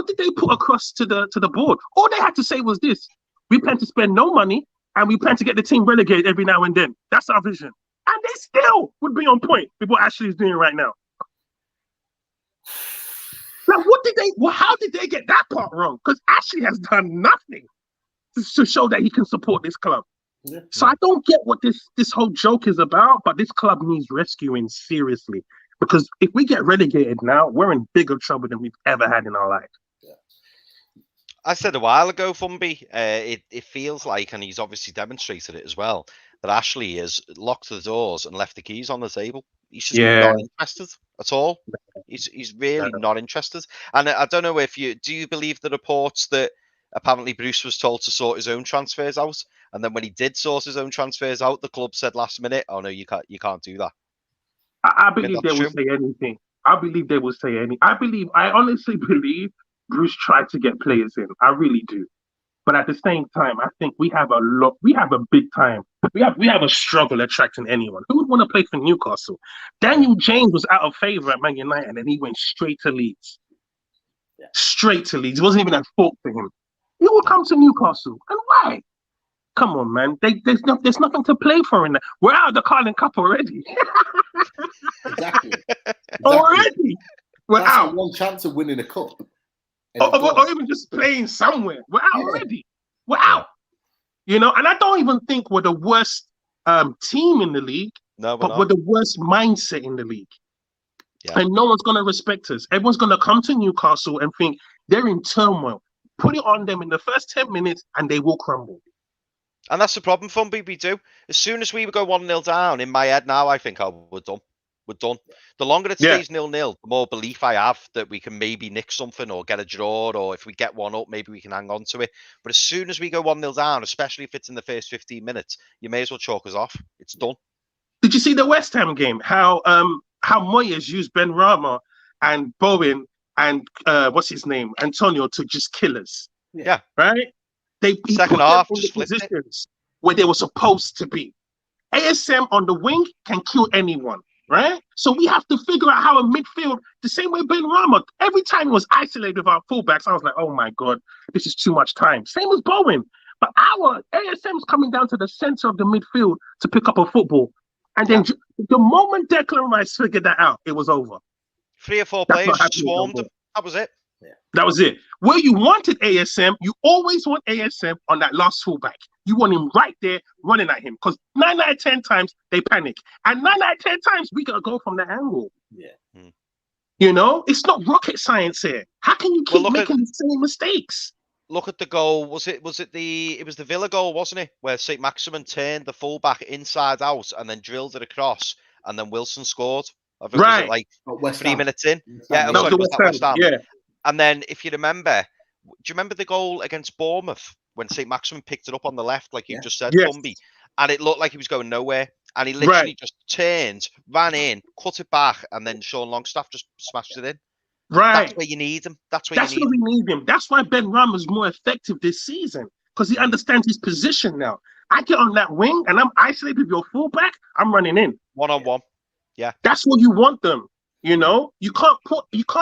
did they put across to the board? All they had to say was this: we plan to spend no money and we plan to get the team relegated every now and then. That's our vision. And they still would be on point with what Ashley's doing right now. Now, how did they get that part wrong? Because Ashley has done nothing to show that he can support this club. Yeah. So I don't get what this whole joke is about, but this club needs rescuing seriously. Because if we get relegated now, we're in bigger trouble than we've ever had in our life. I said a while ago, Fumby, it feels like, and he's obviously demonstrated it as well, that Ashley has locked the doors and left the keys on the table. He's just not interested at all. He's really not interested. And I don't know if do you believe the reports that apparently Bruce was told to sort his own transfers out, and then when he did sort his own transfers out, the club said last minute, "Oh no, you can't do that." I believe they will say anything. I honestly believe Bruce tried to get players in. I really do. But at the same time, I think we have a big time. We have a struggle attracting anyone. Who would want to play for Newcastle? Daniel James was out of favour at Man United and then he went straight to Leeds. Yeah. Straight to Leeds. It wasn't even a thought for him. He would come to Newcastle. And why? Come on, man. There's nothing to play for in there. We're out of the Carling Cup already. Exactly. Already. We're out. One chance of winning a cup. Or even just playing somewhere. We're out already. We're out. You know, and I don't even think we're the worst team in the league, but we're the worst mindset in the league. Yeah. And no one's going to respect us. Everyone's going to come to Newcastle and think they're in turmoil. Put it on them in the first 10 minutes and they will crumble. And that's the problem, Fumby, we do. As soon as we go 1-0 down, in my head now, I think, we're done. We're done. The longer it stays 0-0, the more belief I have that we can maybe nick something or get a draw, or if we get one up, maybe we can hang on to it. But as soon as we go 1-0 down, especially if it's in the first 15 minutes, you may as well chalk us off. It's done. Did you see the West Ham game? How Moyes used Ben Rama and Bowen and what's his name, Antonio, to just kill us. Yeah. Right? Second half, just in the positions where they were supposed to be. ASM on the wing can kill anyone. Right? So we have to figure out how a midfield, the same way Ben Rama, every time he was isolated with our fullbacks, I was like, oh my God, this is too much time. Same as Bowen. But our ASM's coming down to the center of the midfield to pick up a football. And then the moment Declan Rice figured that out, it was over. 3 or 4 players swarmed him. That was it. Yeah. That was it. Where you wanted ASM, you always want ASM on that last fullback. You want him right there running at him because 9 out of 10 times they panic. And 9 out of 10 times we got to go from the angle. Yeah. You know, it's not rocket science here. How can you keep making the same mistakes? Look at the goal. Was it the Villa goal, wasn't it? Where St. Maximin turned the fullback inside out and then drilled it across and then Wilson scored. I think right. Was it like 3 minutes in? Yeah, West Ham. Yeah. And then if you remember, do you remember the goal against Bournemouth when St. Maximin picked it up on the left, like you just said, Fumby, and it looked like he was going nowhere. And he literally just turned, ran in, cut it back, and then Sean Longstaff just smashed it in. Right. That's where you need him. That's where we need him. That's why Ben Rama's more effective this season, because he understands his position now. I get on that wing and I'm isolated with your fullback, I'm running in. 1-on-1. Yeah. That's what you want them. You know, you can't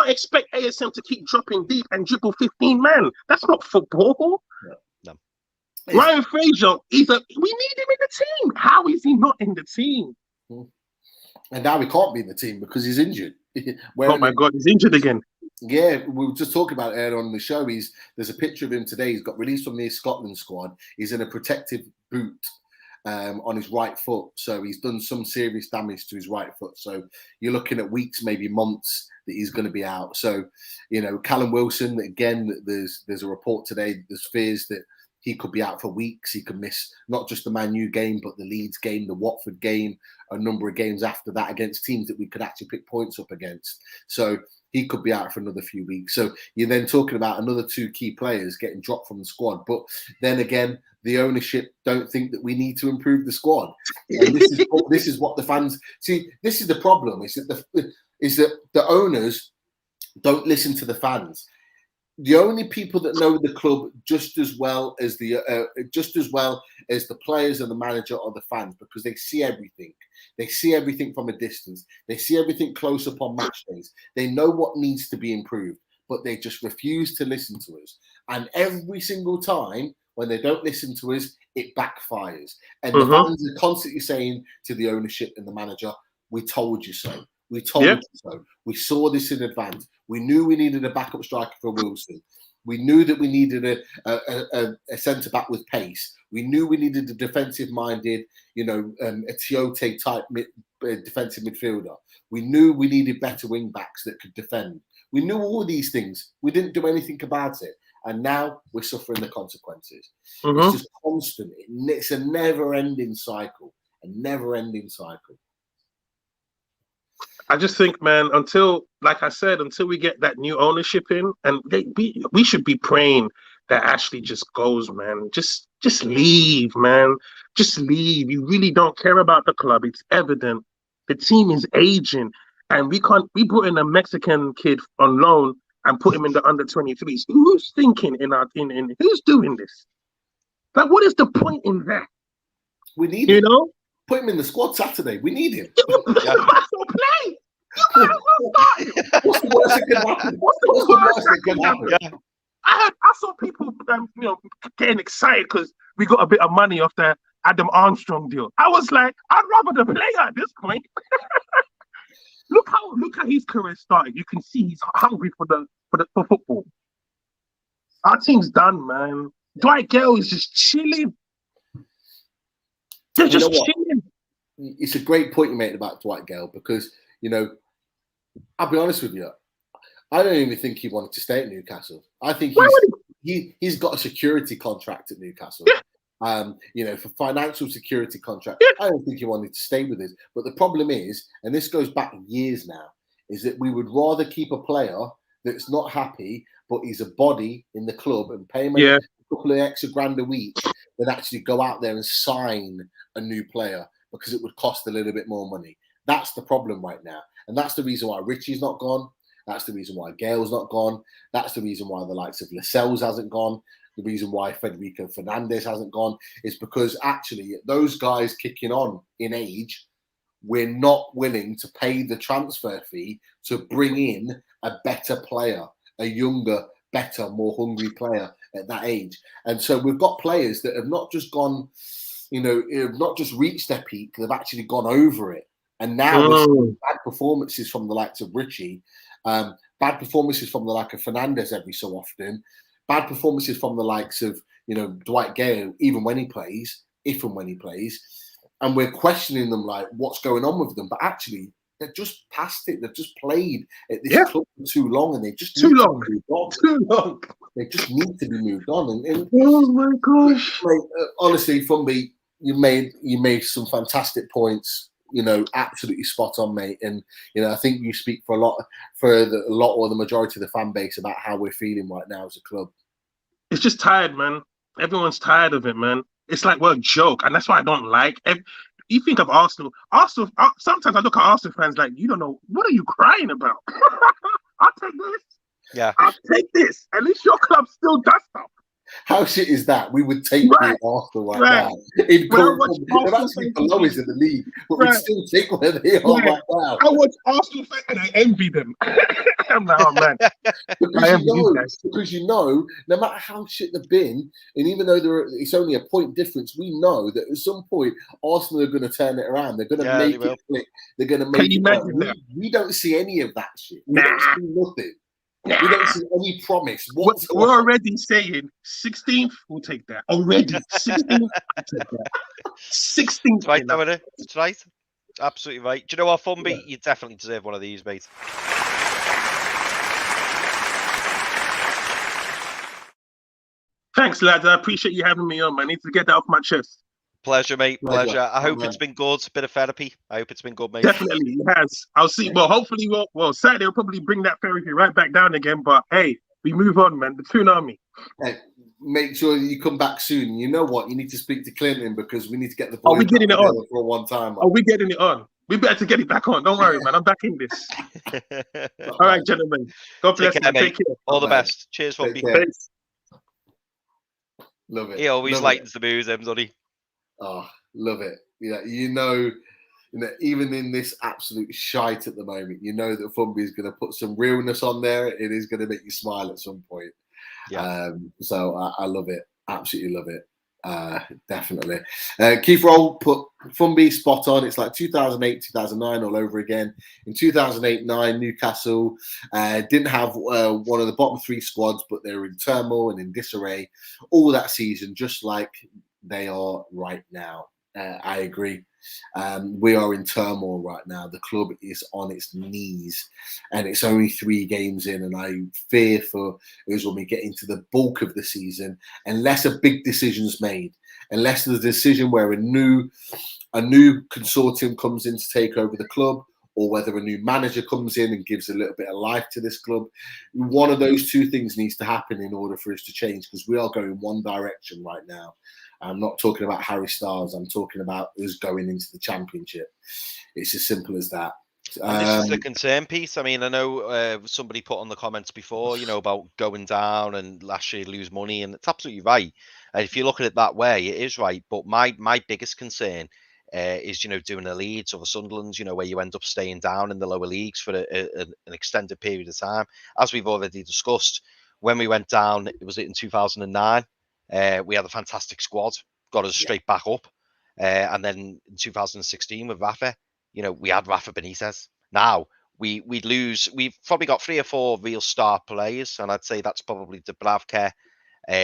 expect ASM to keep dropping deep and dribble 15 men. That's not football. No. Ryan Fraser, we need him in the team. How is he not in the team? And now he can't be in the team because he's injured. Oh my God, he's injured again. Yeah, we were just talking about it earlier on the show. There's a picture of him today. He's got released from the Scotland squad. He's in a protective boot on his right foot. So he's done some serious damage to his right foot. So you're looking at weeks, maybe months that he's going to be out. So, you know, Callum Wilson, again, there's a report today. There's fears that he could be out for weeks. He could miss not just the Man U game, but the Leeds game, the Watford game, a number of games after that against teams that we could actually pick points up against. So he could be out for another few weeks. So you're then talking about another 2 key players getting dropped from the squad. But then again, the ownership don't think that we need to improve the squad. And this is what the fans see. This is the problem. Is that the owners don't listen to the fans. The only people that know the club just as well as the players and the manager are the fans, because they see everything. They see everything from a distance. They see everything close up on match days. They know what needs to be improved, but they just refuse to listen to us. And every single time when they don't listen to us, it backfires. And the fans are constantly saying to the ownership and the manager, "We told you so. We told you so. We saw this in advance. We knew we needed a backup striker for Wilson. We knew that we needed a centre-back with pace. We knew we needed a defensive-minded, a Tiote type defensive midfielder. We knew we needed better wing backs that could defend. We knew all these things. We didn't do anything about it. And now we're suffering the consequences. It's just constant. It's a never-ending cycle. A never-ending cycle. I just think, man, until we get that new ownership in, and we should be praying that Ashley just goes, man. Just leave, man. Just leave. You really don't care about the club. It's evident. The team is aging, and we brought in a Mexican kid on loan and put him in the under-23s. Who's thinking in who's doing this? Like, what is the point in that? We need him. Put him in the squad Saturday. We need him. You might as well play. You might as well start him. What's the worst that can happen? What's the worst that can happen? I saw people, getting excited because we got a bit of money off the Adam Armstrong deal. I was like, I'd rather the player at this point. Look how his career started. You can see he's hungry for football. Our team's done, man. Dwight Gale is just chilling. They're just chilling. It's a great point you made about Dwight Gale because, I'll be honest with you, I don't even think he wanted to stay at Newcastle. I think he's got a security contract at Newcastle. Yeah. For financial security contract. Yeah. I don't think he wanted to stay with us. But the problem is, and this goes back years now, is that we would rather keep a player that's not happy, but he's a body in the club and pay him a couple of extra grand a week than actually go out there and sign a new player because it would cost a little bit more money. That's the problem right now. And that's the reason why Richie's not gone. That's the reason why Gale's not gone. That's the reason why the likes of Lascelles hasn't gone. The reason why Federico Fernandez hasn't gone is because actually those guys kicking on in age, we're not willing to pay the transfer fee to bring in a better player, a younger, better, more hungry player at that age. And so we've got players that have not just gone, have not just reached their peak, they've actually gone over it. And now we're seeing bad performances from the likes of Richie, bad performances from the like of Fernandez every so often, bad performances from the likes of, Dwight Gale, even when he plays, if and when he plays. And we're questioning them like, what's going on with them? But actually, they're just past it. They've just played at this club for too long, and they just too long. They just need to be moved on. And oh my gosh! Honestly, Fumby, you made some fantastic points. Absolutely spot on, mate. And I think you speak for a lot or the majority of the fan base about how we're feeling right now as a club. It's just tired, man. Everyone's tired of it, man. It's like we're a joke, and that's why I don't like. You think of Arsenal. Sometimes I look at Arsenal fans like, you don't know, what are you crying about? I'll take this. Yeah. I'll take this. At least your club still does stuff. How shit is that? We would take the Arsenal right now. They're actually below us in the league, but we'd still take where they are right now. I watch Arsenal fans and I envy them. I'm like, oh man. Because no matter how shit they've been, and even though it's only a point difference, we know that at some point Arsenal are going to turn it around. They're going to make it click. They're going to make it. We don't see any of that shit. We don't see nothing. We don't see any promise. We're already saying 16th, we'll take that. Already 16th, we'll take that. 16th. Right, Dominic. That's right. Absolutely right. Do you know what, Fumby? Yeah. You definitely deserve one of these, mate. Thanks, lads. I appreciate you having me on, man. I need to get that off my chest. Pleasure, mate. Pleasure. I hope it's been good. A bit of therapy. I hope it's been good, mate. Definitely, it has. I'll see. Well, hopefully, Saturday will probably bring that therapy right back down again. But hey, we move on, man. The Toon Army. Hey, make sure you come back soon. You know what? You need to speak to Clinton because we need to get the. Are we getting it on for one time? Are we getting it on? We better to get it back on. Don't worry, man. I'm back in this. All right, gentlemen. God bless you. Take care. All the best. Cheers, Fumby. Thanks. Love it. He always lightens the mood, doesn't he? Oh, love it. Yeah, even in this absolute shite at the moment, that Fumby is going to put some realness on there. It is going to make you smile at some point. Yeah. So I love it. Absolutely love it. Definitely. Keith Roll put Fumby spot on. It's like 2008, 2009 all over again. In 2008-9, Newcastle didn't have one of the bottom three squads, but they were in turmoil and in disarray all that season, just like they are right now. I agree. We are in turmoil right now. The club is on its knees, and it's only 3 games in. And I fear for us when we get into the bulk of the season, unless a big decision's made, unless there's a decision where a new consortium comes in to take over the club, or whether a new manager comes in and gives a little bit of life to this club. One of those 2 things needs to happen in order for us to change, because we are going one direction right now. I'm not talking about Harry Styles. I'm talking about us going into the Championship. It's as simple as that. And this is the concern piece. I mean, I know somebody put on the comments before, about going down and last year lose money, and it's absolutely right. And if you look at it that way, it is right. But my biggest concern is, doing a Leeds or the Sunderlands, where you end up staying down in the lower leagues for an extended period of time. As we've already discussed, when we went down, it was in 2009. We had a fantastic squad, got us straight back up. And then in 2016 with Rafa, we had Rafa Benitez. Now we'd lose. We've probably got 3 or 4 real star players, and I'd say that's probably Dubravka,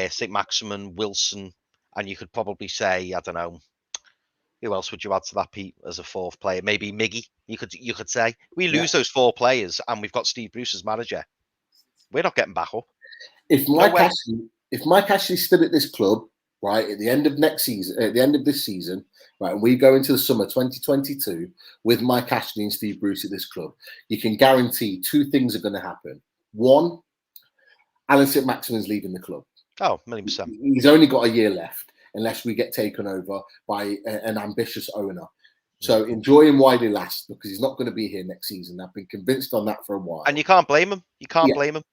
St. Maximin, Wilson, and you could probably say, I don't know, who else would you add to that, Pete, as a 4th player? Maybe Miggy. You could say we lose those 4 players, and we've got Steve Bruce as manager. We're not getting back up. If Mike Ashley's still at this club, right, at the end of next season, at the end of this season, right, and we go into the summer 2022 with Mike Ashley and Steve Bruce at this club, you can guarantee 2 things are going to happen. 1, Alan St. Maximin's leaving the club. Oh, 1,000,000%. He's only got a year left, unless we get taken over by an ambitious owner. So enjoy him while he lasts, because he's not going to be here next season. I've been convinced on that for a while. And you can't blame him. You can't blame him.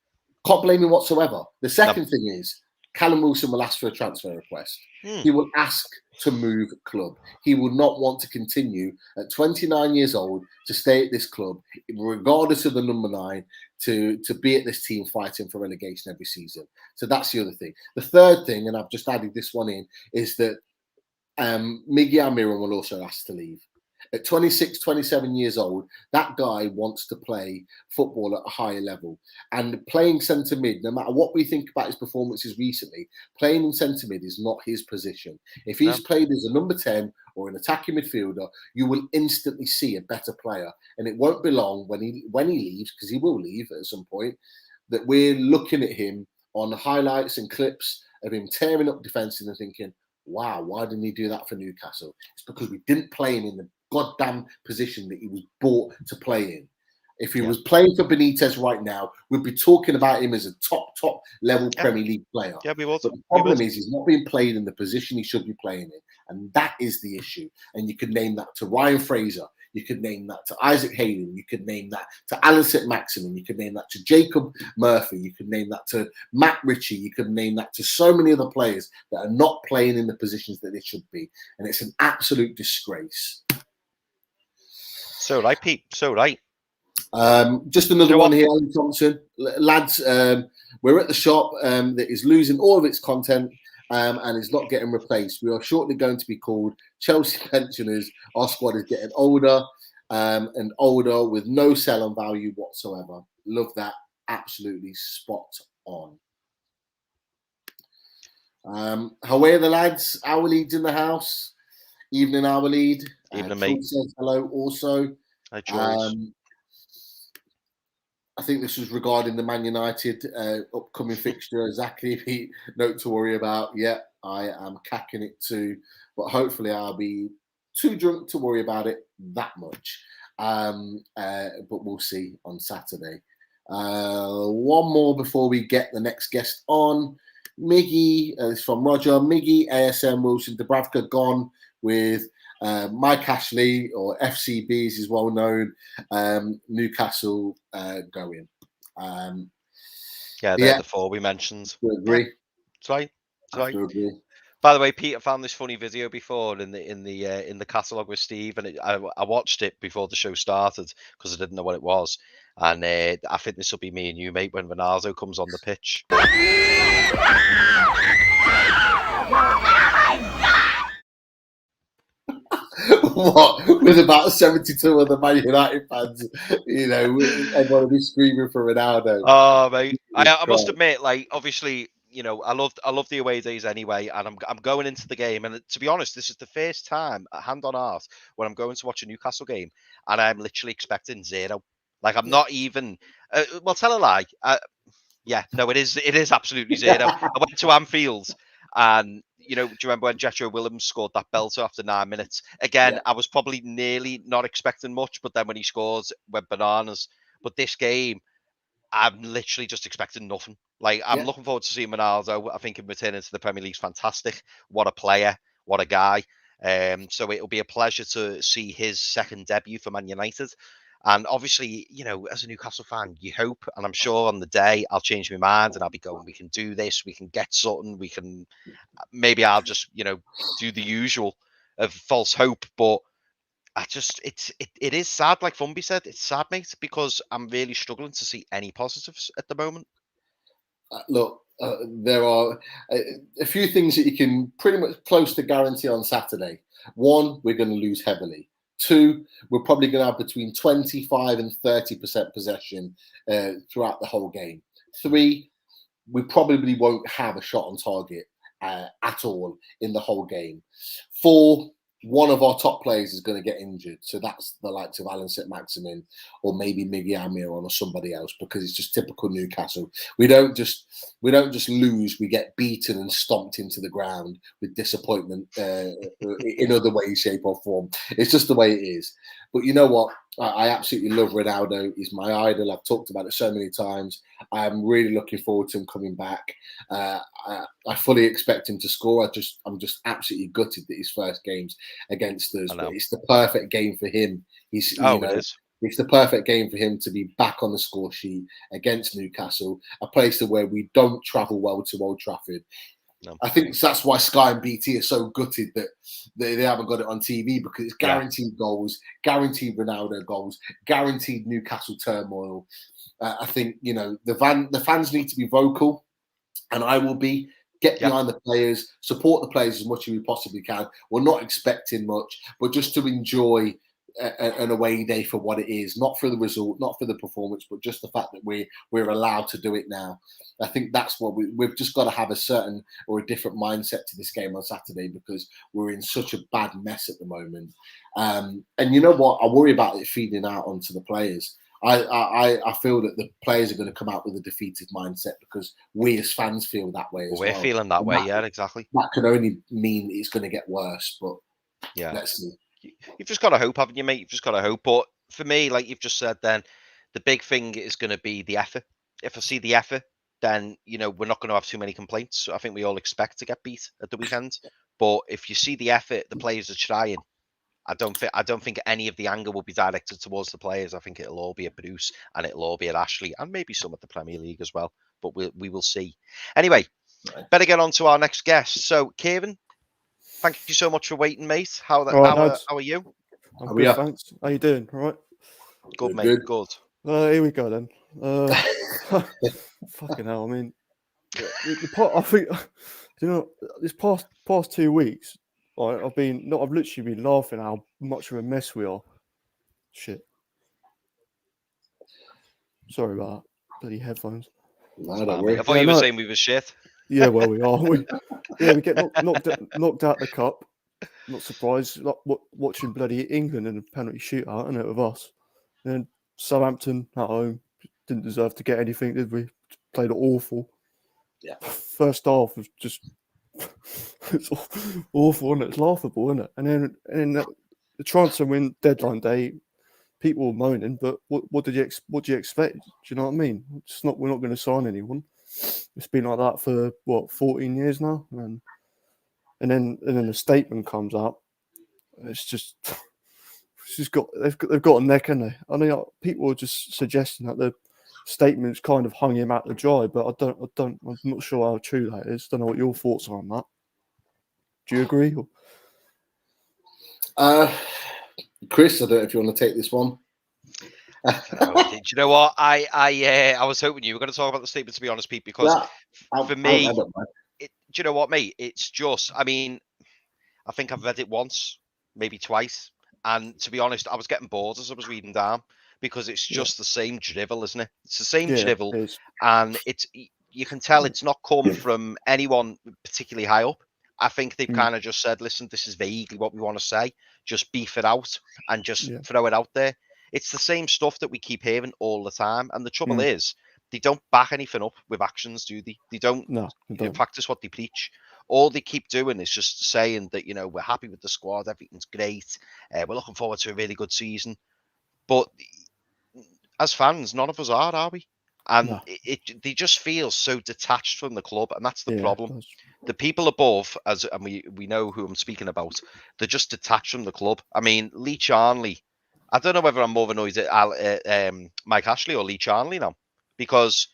Can't blame him whatsoever. The second thing is, Callum Wilson will ask for a transfer request. He will ask to move club. He will not want to continue at 29 years old to stay at this club, regardless of the number 9, to be at this team fighting for relegation every season. So that's the other thing. The third thing, and I've just added this one in, is that Miggy Almiron will also ask to leave. At 26, 27 years old, that guy wants to play football at a higher level. And playing centre mid, no matter what we think about his performances recently, playing in centre mid is not his position. If he's played as a number 10 or an attacking midfielder, you will instantly see a better player. And it won't be long when he leaves, because he will leave at some point, that we're looking at him on highlights and clips of him tearing up defences and thinking, wow, why didn't he do that for Newcastle? It's because we didn't play him in the goddamn position that he was bought to play in. If he was playing for Benitez right now, we'd be talking about him as a top level Premier League player. Yeah, we would. But the problem is he's not being played in the position he should be playing in. And that is the issue. And you could name that to Ryan Fraser. You could name that to Isaac Hayden. You could name that to Alan St. Maximin. You could name that to Jacob Murphy. You could name that to Matt Ritchie. You could name that to so many other players that are not playing in the positions that they should be. And it's an absolute disgrace. So right, Pete. So right. Just another one here, Alan Thompson. Lads, we're at the shop that is losing all of its content and is not getting replaced. We are shortly going to be called Chelsea Pensioners. Our squad is getting older and older with no sell-on value whatsoever. Love that. Absolutely spot on. How are the lads? Our lead's in the house. Evening, our lead. Evening, mate. Says hello also. Hi, George. I think this was regarding the Man United upcoming fixture. Exactly. Note to worry about. Yeah, I am cacking it too. But hopefully I'll be too drunk to worry about it that much. But we'll see on Saturday. One more before we get the next guest on. Miggy, it's from Roger. Miggy, ASM, Wilson, Dubravka gone with Mike Ashley, or FCB as is well known, Newcastle going. They're the 4 we mentioned. I agree. That's right. That's right. Agree. By the way, Peter found this funny video before in the catalogue with Steve, and I watched it before the show started because I didn't know what it was. And I think this will be me and you, mate, when Ronaldo comes on the pitch. What? With about 72 other Man United fans, everyone will be screaming for Ronaldo. Oh, mate. I must admit, like, obviously, I love the away days anyway, and I'm going into the game, and to be honest, this is the first time, hand on heart, when I'm going to watch a Newcastle game, and I'm literally expecting 0. Like I'm not even. Well, tell a lie. Yeah, no, it is absolutely 0. I went to Anfield, and do you remember when Jetro Willems scored that belter after 9 minutes? Again, I was probably nearly not expecting much, but then when he scores, went bananas. But this game, I'm literally just expecting nothing. Like, I'm looking forward to seeing Ronaldo. I think him returning to the Premier League's fantastic. What a player. What a guy. So it'll be a pleasure to see his second debut for Man United. And obviously, as a Newcastle fan, you hope, and I'm sure on the day I'll change my mind and I'll be going, we can do this, we can get something, maybe I'll just, do the usual of false hope. But it is sad, like Fumby said, it's sad, mate, because I'm really struggling to see any positives at the moment. Look, there are a few things that you can pretty much close to guarantee on Saturday. 1, we're going to lose heavily. 2, we're probably going to have between 25 and 30% possession throughout the whole game. 3, we probably won't have a shot on target at all in the whole game. 4, one of our top players is going to get injured. So that's the likes of Alan St-Maximin or maybe Miggy Almiron or somebody else, because it's just typical Newcastle. We don't just lose, we get beaten and stomped into the ground with disappointment in other ways, shape or form. It's just the way it is. But you know what? I absolutely love Ronaldo. He's my idol. I've talked about it so many times. I'm really looking forward to him coming back. I fully expect him to score. I'm just absolutely gutted that his first game's against us. But it's the perfect game for him. It is. It's the perfect game for him to be back on the score sheet against Newcastle, a place where we don't travel well to Old Trafford. No. I think that's why Sky and BT are so gutted that they haven't got it on TV, because it's guaranteed goals, guaranteed Ronaldo goals, guaranteed Newcastle turmoil. I think, the fans need to be vocal, and I will be. Get behind the players, support the players as much as we possibly can. We're not expecting much, but just to enjoy an away day for what it is, not for the result, not for the performance, but just the fact that we're allowed to do it now. I think that's what we've just got to have a certain or a different mindset to this game on Saturday, because we're in such a bad mess at the moment. And you know what? I worry about it feeding out onto the players. I feel that the players are going to come out with a defeated mindset, because we as fans feel that way as well. We're feeling that way, exactly. That could only mean it's going to get worse, but let's see. You've just got to hope, haven't you, mate? You've just got to hope. But for me, like you've just said, then the big thing is going to be the effort. If I see the effort, then we're not going to have too many complaints. So I think we all expect to get beat at the weekend. But if you see the effort, the players are trying. I don't think any of the anger will be directed towards the players. I think it'll all be at Bruce, and it'll all be at Ashley, and maybe some at the Premier League as well. But we will see. Anyway, better get on to our next guest. So, Kieran, thank you so much for waiting, mate. How are you? I'm good, thanks. How you doing? All right? Good, mate. Good. Here we go then. Fucking hell. I mean, I think this past 2 weeks, I've literally been laughing how much of a mess we are. Shit. Sorry about that. Bloody headphones. No, don't worry. I thought you were saying we were shit. Yeah, well, we are. We get knocked out the cup. Not surprised. Like watching bloody England in a penalty shootout, isn't it, with us? And then Southampton at home didn't deserve to get anything, did we? Played awful. Yeah. First half was just it's awful, and it's laughable, isn't it? And then the transfer win deadline day, people were moaning, but what do you expect? Do you know what I mean? We're not going to sign anyone. It's been like that for 14 years now, and then the statement comes out. They've got a neck, haven't they? I mean, people are just suggesting that the statements kind of hung him out to dry, but I'm not sure how true that is. Don't know what your thoughts are on that. Do you agree? Chris, I don't know if you want to take this one. Do you know what? I was hoping you were going to talk about the statement, to be honest, Pete, because for me, do you know what, mate? It's just, I mean, I think I've read it once, maybe twice, and to be honest, I was getting bored as I was reading down, because it's just the same drivel, isn't it? It's the same drivel, and you can tell it's not come from anyone particularly high up. I think they've kind of just said, listen, this is vaguely what we want to say. Just beef it out and just throw it out there. It's the same stuff that we keep hearing all the time. And the trouble is, they don't back anything up with actions, do they? They don't, practice what they preach. All they keep doing is just saying that, we're happy with the squad, everything's great. We're looking forward to a really good season. But as fans, none of us are we? And they just feel so detached from the club, and that's the problem. The people above, and we know who I'm speaking about, they're just detached from the club. I mean, Lee Charnley, I don't know whether I'm more annoyed at Mike Ashley or Lee Charnley now, because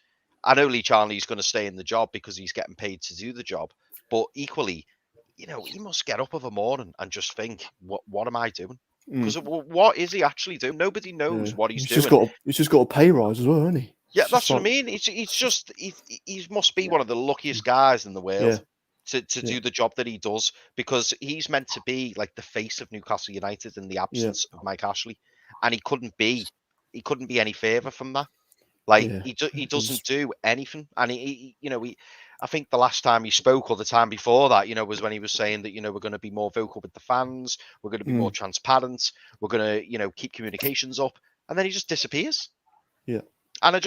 I know Lee Charnley is going to stay in the job because he's getting paid to do the job. But equally, he must get up of a morning and just think, what am I doing? Because what is he actually doing? Nobody knows what he's doing. He's just got a pay rise as well, hasn't he? Yeah, that's what I mean. He must be one of the luckiest guys in the world to do the job that he does, because he's meant to be like the face of Newcastle United in the absence of Mike Ashley, and he couldn't be any further from that. Like he doesn't do anything, and I think the last time he spoke, or the time before that, was when he was saying that we're going to be more vocal with the fans, we're going to be more transparent, we're going to keep communications up, and then he just disappears. Yeah. And I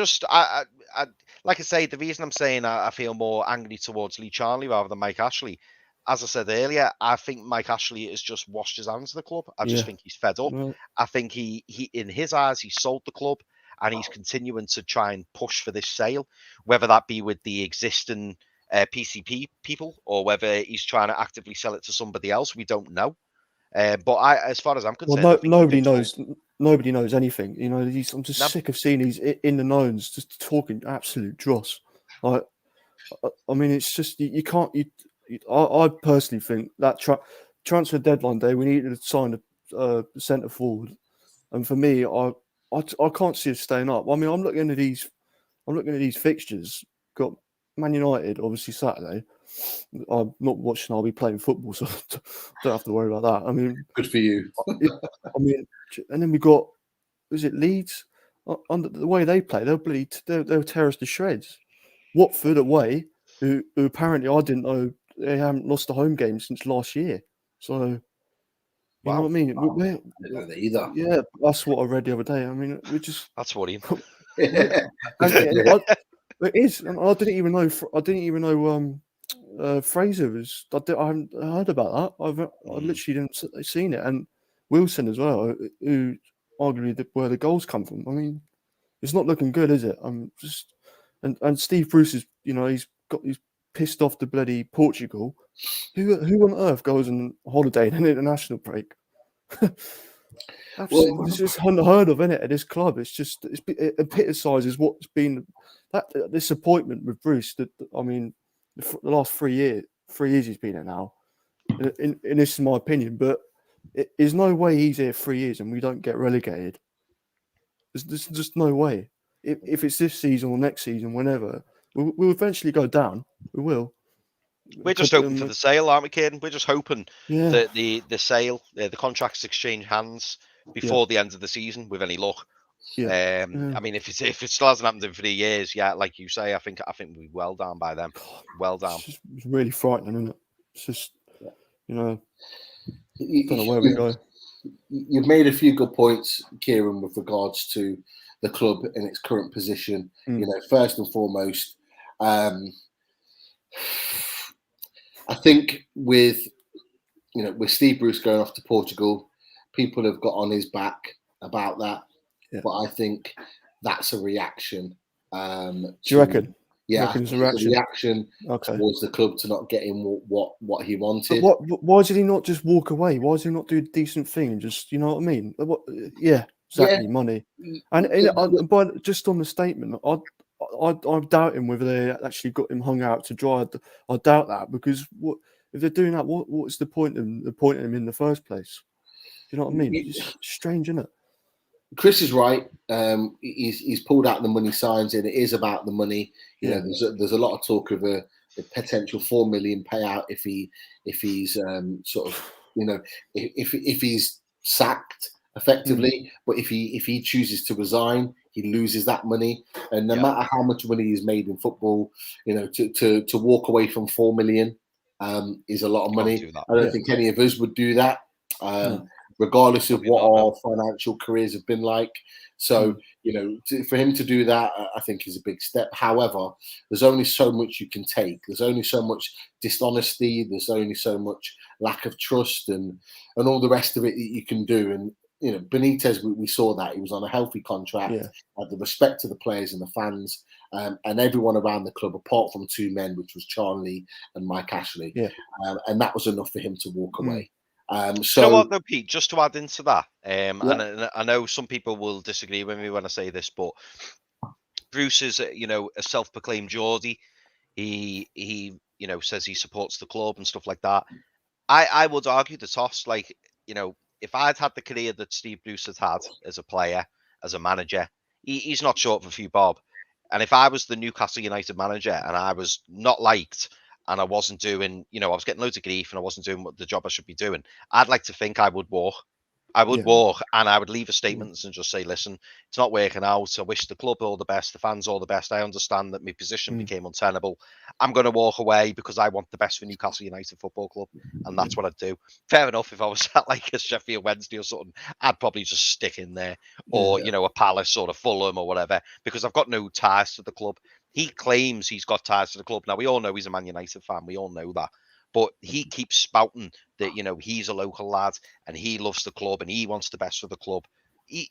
like I say, the reason I'm saying I feel more angry towards Lee Charnley rather than Mike Ashley, as I said earlier, I think Mike Ashley has just washed his hands of the club. I just think he's fed up. Well, I think he in his eyes, he sold the club, and he's continuing to try and push for this sale, whether that be with the existing PCP people or whether he's trying to actively sell it to somebody else. We don't know. But as far as I'm concerned, nobody knows. Nobody knows anything. I'm just sick of seeing these in the knowns just talking absolute dross. I mean, it's just you can't. I personally think that transfer deadline day we needed to sign a centre forward, and for me, I can't see us staying up. I mean, I'm looking at these fixtures. Got Man United obviously Saturday. I'm not watching. I'll be playing football, so don't have to worry about that. I mean, good for you. I mean, and then we got, is it Leeds? Under the way they play, they'll tear us to shreds. Watford away, who apparently I didn't know they haven't lost a home game since last year. So, you know what I mean? Wow. I didn't know that either. Yeah, that's what I read the other day. I mean, we just that's worrying. It is, and I didn't even know Fraser was. I haven't heard about that. I literally didn't seen it, and Wilson as well, who arguably where the goals come from. I mean, it's not looking good, is it? I'm just, and Steve Bruce is, he's pissed off to bloody Portugal. Who on earth goes on holiday in an international break? It's just unheard of, isn't it? At this club, it epitomises what's been that disappointment with Bruce. That I mean, the last 3 years he's been here now. And this is my opinion, but there's no way he's here 3 years and we don't get relegated. There's just no way. If it's this season or next season, whenever, we'll eventually go down. We will. We're just hoping for the sale, aren't we, Kieran? We're just hoping that the sale, the contracts exchange hands before the end of the season, with any luck. I mean, if it still hasn't happened in 3 years, like you say, I think we're well down by then. Well down. It's really frightening, isn't it? It's just, don't know where we go. You've made a few good points, Kieran, with regards to the club in its current position. First and foremost, I think with Steve Bruce going off to Portugal, people have got on his back about that. Yeah. But I think that's a reaction. Do you reckon? Yeah, it's a reaction towards the club to not getting what he wanted. But why did he not just walk away? Why did he not do a decent thing and just, you know what I mean? Money. But just on the statement, I doubt him whether they actually got him hung out to dry. I doubt that, because if they're doing that, what's the point of appointing him in the first place? You know what I mean? It's strange, isn't it? Chris is right. He's pulled out the money signs, and it is about the money. There's a lot of talk of a potential $4 million payout if he's if he's sacked effectively. But if he chooses to resign, he loses that money. And no matter how much money he's made in football, you know, to walk away from 4 million is a lot of money. I don't think any of us would do that, regardless of what our financial careers have been like. So, you know, for him to do that, I think is a big step. However, there's only so much you can take. There's only so much dishonesty. There's only so much lack of trust and all the rest of it that you can do. And, you know, Benitez, we saw that. He was on a healthy contract, had the respect to the players and the fans, and everyone around the club, apart from 2 men, which was Charlie and Mike Ashley. And that was enough for him to walk away. So, you know what, though, Pete, just to add into that, and I know some people will disagree with me when I say this, but Bruce is, you know, a self-proclaimed Geordie. He you know, says he supports the club and stuff like that. I would argue the toss, like, you know, if I'd had the career that Steve Bruce has had as a player, as a manager, he's not short of a few bob. And if I was the Newcastle United manager and I was not liked and I wasn't doing, you know, I was getting loads of grief and I wasn't doing the job I should be doing, I'd like to think I would walk. I would walk and I would leave a statement and just say, listen, it's not working out. I wish the club all the best, the fans all the best. I understand that my position became untenable. I'm going to walk away because I want the best for Newcastle United Football Club. And that's what I'd do. Fair enough. If I was at like a Sheffield Wednesday or something, I'd probably just stick in there, or, you know, a Palace or a Fulham or whatever, because I've got no ties to the club. He claims he's got ties to the club. Now, we all know he's a Man United fan. We all know that. But he keeps spouting that, you know, he's a local lad and he loves the club and he wants the best for the club.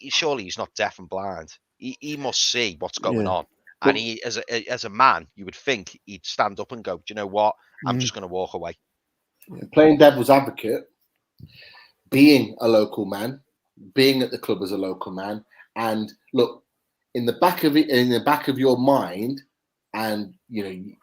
Surely he's not deaf and blind. He must see what's going on. And he, as a man, you would think he'd stand up and go, do you know what? I'm just going to walk away. Playing devil's advocate, being a local man, being at the club as a local man, and look, in the back of your mind, and, you know,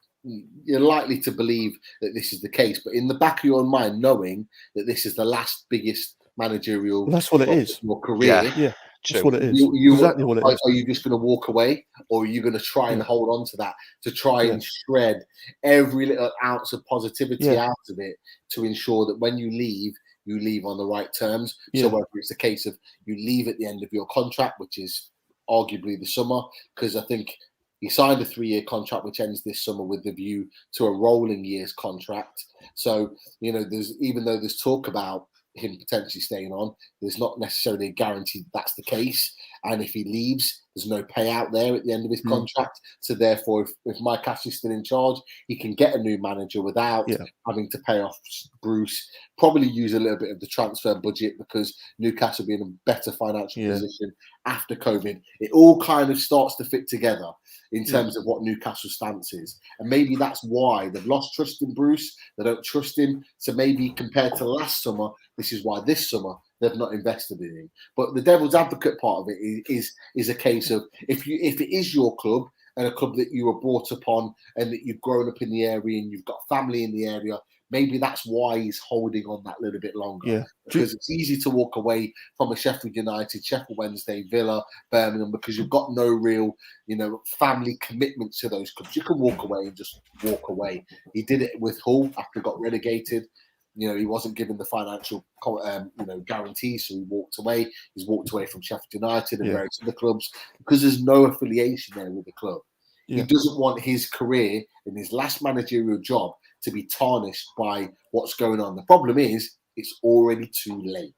you're likely to believe that this is the case, but in the back of your mind, knowing that this is the last biggest managerial, that's what it is. Your career, that's what it is. Exactly what it is. Are you just going to walk away, or are you going to try and hold on to that to try and shred every little ounce of positivity out of it to ensure that when you leave on the right terms? So whether it's a case of you leave at the end of your contract, which is arguably the summer, because I think he signed a 3-year contract which ends this summer with the view to a rolling years contract. So, you know, even though there's talk about him potentially staying on, there's not necessarily a guarantee that's the case. And if he leaves, there's no payout there at the end of his contract. So therefore, if Mike Ashley's still in charge, he can get a new manager without having to pay off Bruce. Probably use a little bit of the transfer budget, because Newcastle will be in a better financial position after COVID. It all kind of starts to fit together in terms of what Newcastle's stance is. And maybe that's why they've lost trust in Bruce. They don't trust him. So maybe compared to last summer, this is why this summer they've not invested in him. But the devil's advocate part of it is a case of if it is your club and a club that you were brought up on and that you've grown up in the area and you've got family in the area, maybe that's why he's holding on that little bit longer. Because it's easy to walk away from a Sheffield United, Sheffield Wednesday, Villa, Birmingham, because you've got no real, you know, family commitment to those clubs. You can walk away and just walk away. He did it with Hull after he got relegated. You know, he wasn't given the financial, guarantees, so he walked away. He's walked away from Sheffield United and various other clubs because there's no affiliation there with the club. He doesn't want his career in his last managerial job to be tarnished by what's going on. The problem is it's already too late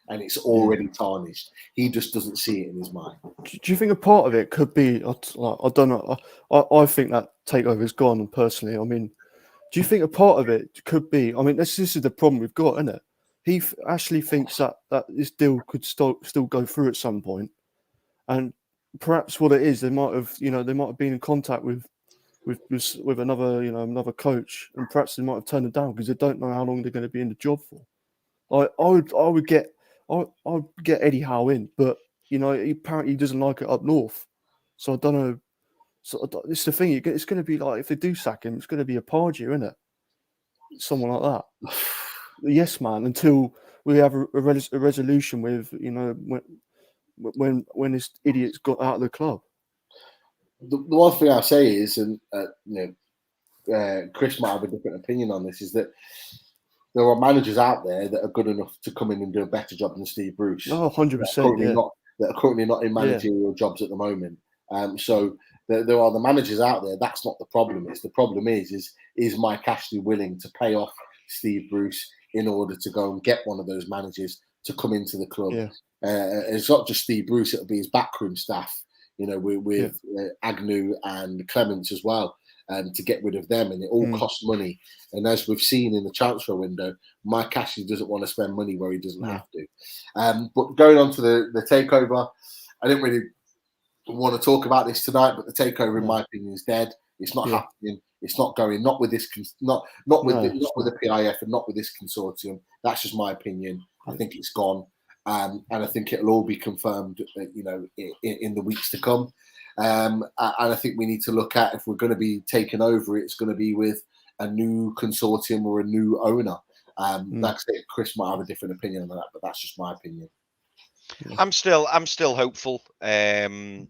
and it's already tarnished. He just doesn't see it in his mind. Do you think a part of it could be, I don't know, I think that takeover is gone personally. I mean, do you think a part of it could be, I mean, this is the problem we've got, isn't it? He actually thinks that this deal could still go through at some point. And perhaps what it is, they might have been in contact with another coach, and perhaps they might have turned it down because they don't know how long they're going to be in the job for. I would get Eddie Howe in, but you know, apparently he doesn't like it up north. So I don't know. So it's the thing. It's going to be like, if they do sack him, it's going to be a Pardew, isn't it? Someone like that. Yes, man. Until we have a resolution with, you know, when this idiot's got out of the club. The one thing I'll say is, and Chris might have a different opinion on this, is that there are managers out there that are good enough to come in and do a better job than Steve Bruce. Oh, 100%. That are currently not in managerial jobs at the moment. So there are the managers out there. That's not the problem. The problem is Mike Ashley willing to pay off Steve Bruce in order to go and get one of those managers to come into the club? Yeah. It's not just Steve Bruce; it'll be his backroom staff, with Agnew and Clements as well, to get rid of them, and it all costs money. And as we've seen in the transfer window, Mike Ashley doesn't want to spend money where he doesn't have to. But going on to the takeover, I didn't really want to talk about this tonight, but the takeover, in my opinion, is dead. It's not happening. It's not going. Not with this. Not with the PIF and not with this consortium. That's just my opinion. I think it's gone, and I think it'll all be confirmed, in the weeks to come. And I think we need to look at, if we're going to be taken over, it's going to be with a new consortium or a new owner. Like I say, Chris might have a different opinion on that, but that's just my opinion. I'm still hopeful. And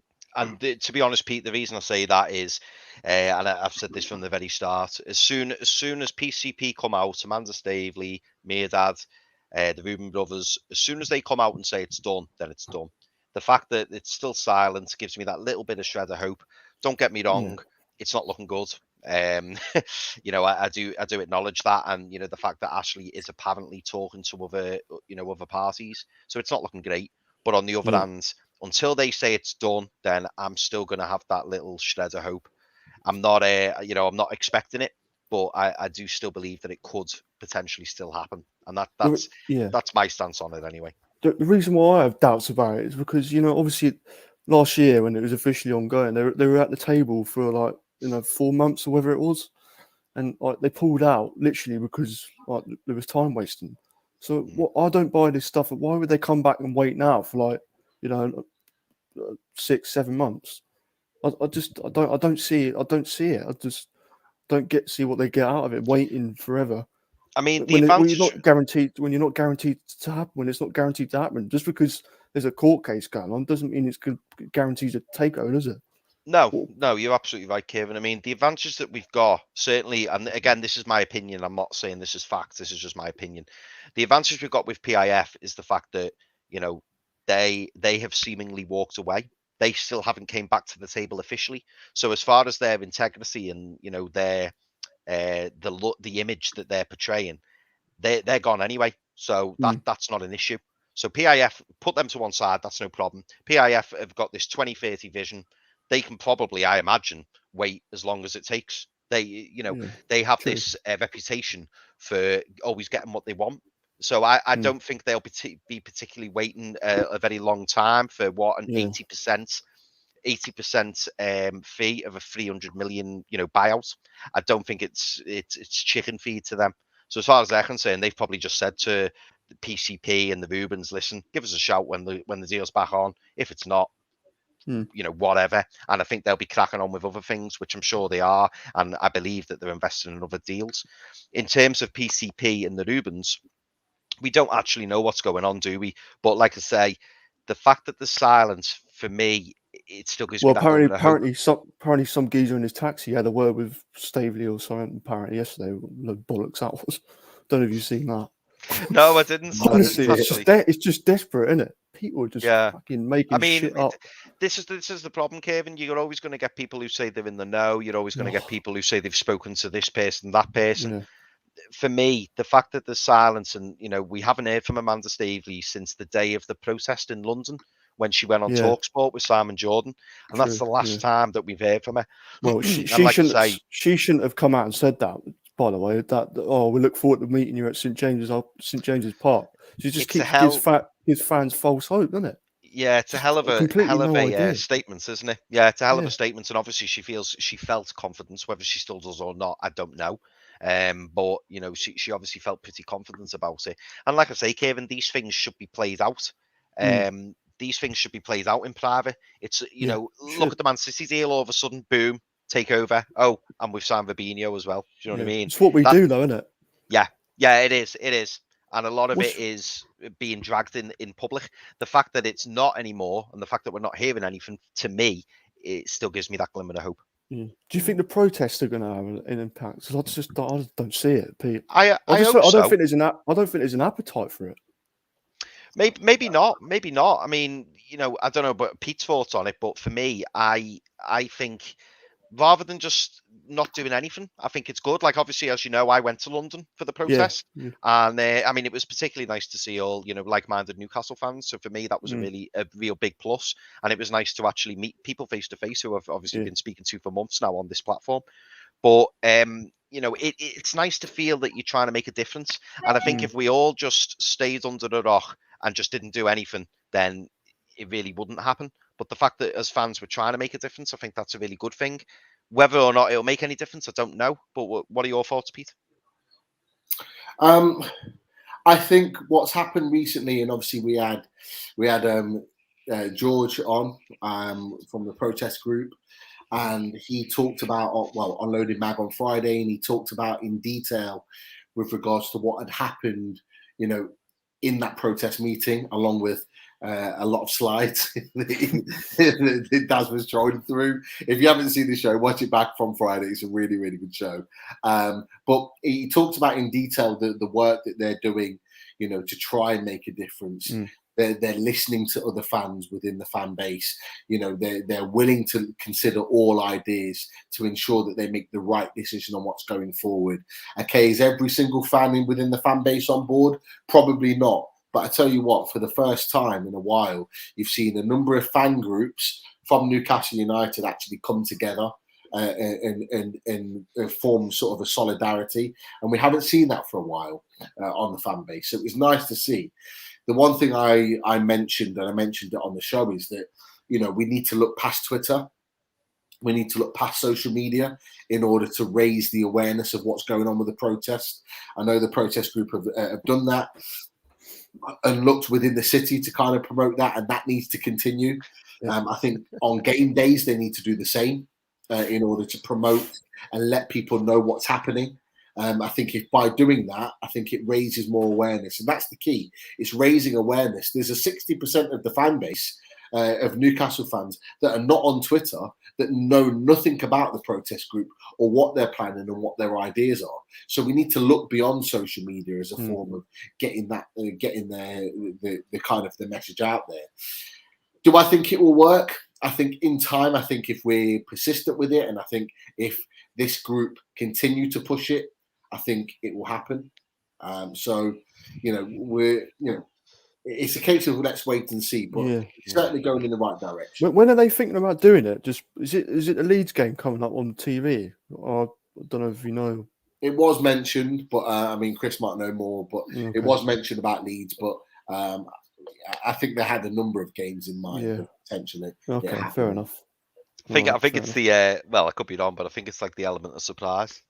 to be honest, Pete, the reason I say that is, and I've said this from the very start, as soon as PCP come out, Amanda Staveley, Meardad, the Reuben brothers, as soon as they come out and say it's done, then it's done. The fact that it's still silent gives me that little bit of shred of hope. Don't get me wrong, it's not looking good. I do acknowledge that, and the fact that Ashley is apparently talking to other parties, so it's not looking great. But on the other hand, until they say it's done, then I'm still going to have that little shred of hope. I'm not I'm not expecting it, but I do still believe that it could potentially still happen, and that's my stance on it anyway. The reason why I have doubts about it is because, obviously last year when it was officially ongoing, they were at the table for 4 months or whatever it was, and they pulled out literally because there was time wasting. So I don't buy this stuff. Why would they come back and wait now for 6-7 months? I don't see it. I just don't see what they get out of it, waiting forever. I mean, when you're not guaranteed to happen, when it's not guaranteed to happen, just because there's a court case going on doesn't mean it's guaranteed to take over, does it? No, you're absolutely right, Kevin. I mean, the advantage that we've got, certainly, and again, this is my opinion. I'm not saying this is fact. This is just my opinion. The advantage we've got with PIF is the fact that, they have seemingly walked away. They still haven't came back to the table officially. So as far as their integrity and, their the image that they're portraying, they're gone anyway. So that's not an issue. So PIF, put them to one side. That's no problem. PIF have got this 2030 vision. They can probably, I imagine, wait as long as it takes. They, they have this reputation for always getting what they want. So I don't think they'll be particularly waiting a very long time for an 80% fee of a 300 million, buyout. I don't think it's chicken feed to them. So as far as they're concerned, they've probably just said to the PCP and the Reubens, listen, give us a shout when the deal's back on. If it's not, whatever. And I think they'll be cracking on with other things, which I'm sure they are. And I believe that they're investing in other deals. In terms of PCP and the Reubens, we don't actually know what's going on, do we? But like I say, the fact that there's silence, for me, it still gives me that apparently some geezer in his taxi had a word with Staveley or something, apparently yesterday. No bollocks that was. Don't know if you've seen that. No, I didn't. Honestly, it's just desperate, isn't it? People are just fucking making shit up. This is the problem, Kevin. You're always going to get people who say they're in the know. You're always going to get people who say they've spoken to this person, that person. Yeah. For me, the fact that there's silence and, we haven't heard from Amanda Staveley since the day of the protest in London when she went on TalkSport with Simon Jordan. And that's the last time that we've heard from her. Well, she shouldn't have come out and said that, by the way, we look forward to meeting you at St James's Park. She just keeps his fans false hope, doesn't it? Yeah, it's a hell of a statement, isn't it? Yeah, it's a hell of a statement. And obviously she felt confidence, whether she still does or not, I don't know. But she obviously felt pretty confident about it. And like I say, Kevin, these things should be played out. These things should be played out in private. It's look at the Man City deal, all of a sudden, boom, take over. Oh, and we've signed Fabinho as well. Do you know what I mean? It's what we do, though, isn't it? Yeah, it is. And a lot of it is being dragged in public. The fact that it's not anymore, and the fact that we're not hearing anything, to me, it still gives me that glimmer of hope. Do you think the protests are going to have an impact? Because I don't see it, Pete. I don't think there's an appetite for it. Maybe not. Maybe not. I mean, I don't know, but Pete's thoughts on it. But for me, I think rather than just not doing anything, I think it's good. Like, obviously, as you know, I went to London for the protest, yeah. and I mean, it was particularly nice to see all like-minded Newcastle fans. So for me, that was a real big plus, and it was nice to actually meet people face to face who I've obviously been speaking to for months now on this platform. But it's nice to feel that you're trying to make a difference. And I think if we all just stayed under the rock and just didn't do anything, then it really wouldn't happen. But the fact that as fans we're trying to make a difference, I think that's a really good thing. Whether or not it'll make any difference, I don't know. But what are your thoughts, Pete? I think what's happened recently, and obviously we had George on from the protest group, and he talked about Unloaded Mag on Friday, and he talked about in detail with regards to what had happened, in that protest meeting, along with a lot of slides that Daz was throwing through. If you haven't seen the show, watch it back from Friday. It's a really, really good show. But he talks about in detail the work that they're doing, to try and make a difference. They're listening to other fans within the fan base. They're willing to consider all ideas to ensure that they make the right decision on what's going forward. Okay, is every single fan within the fan base on board? Probably not. But I tell you what, for the first time in a while, you've seen a number of fan groups from Newcastle United actually come together and form sort of a solidarity. And we haven't seen that for a while on the fan base. So it was nice to see. The one thing I mentioned, and I mentioned it on the show, is that, we need to look past Twitter. We need to look past social media in order to raise the awareness of what's going on with the protest. I know the protest group have done that and looked within the city to kind of promote that, and that needs to continue. I think on game days, they need to do the same in order to promote and let people know what's happening. I think if by doing that, I think it raises more awareness. And that's the key. It's raising awareness. There's a 60% of the fan base of Newcastle fans that are not on Twitter, that know nothing about the protest group or what they're planning and what their ideas are. So we need to look beyond social media as a form of getting the kind of the message out there. Do I think it will work? I think in time, I think if we're persistent with it, and I think if this group continue to push it, I think it will happen. It's a case of let's wait and see, but it's certainly going in the right direction. When are they thinking about doing it? Just is it a Leeds game coming up on TV? Or I don't know if you know. It was mentioned, but I mean, Chris might know more. But it was mentioned about Leeds, but I think they had a number of games in mind potentially. Okay, fair enough. I think it's the I could be wrong, but I think it's like the element of surprise.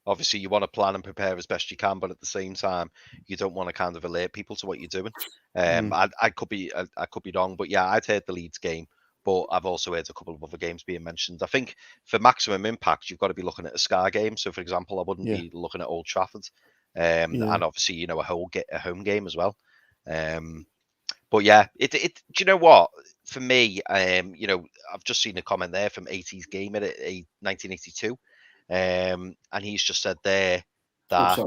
Obviously, you want to plan and prepare as best you can, but at the same time, you don't want to kind of alert people to what you're doing. I could be wrong, but yeah, I'd heard the Leeds game, but I've also heard a couple of other games being mentioned. I think for maximum impact, you've got to be looking at a Sky game. So, for example, I wouldn't be looking at Old Trafford, and obviously, a home game as well. But yeah, do you know what? For me, I've just seen a comment there from 80s Gamer at 1982. And he's just said there that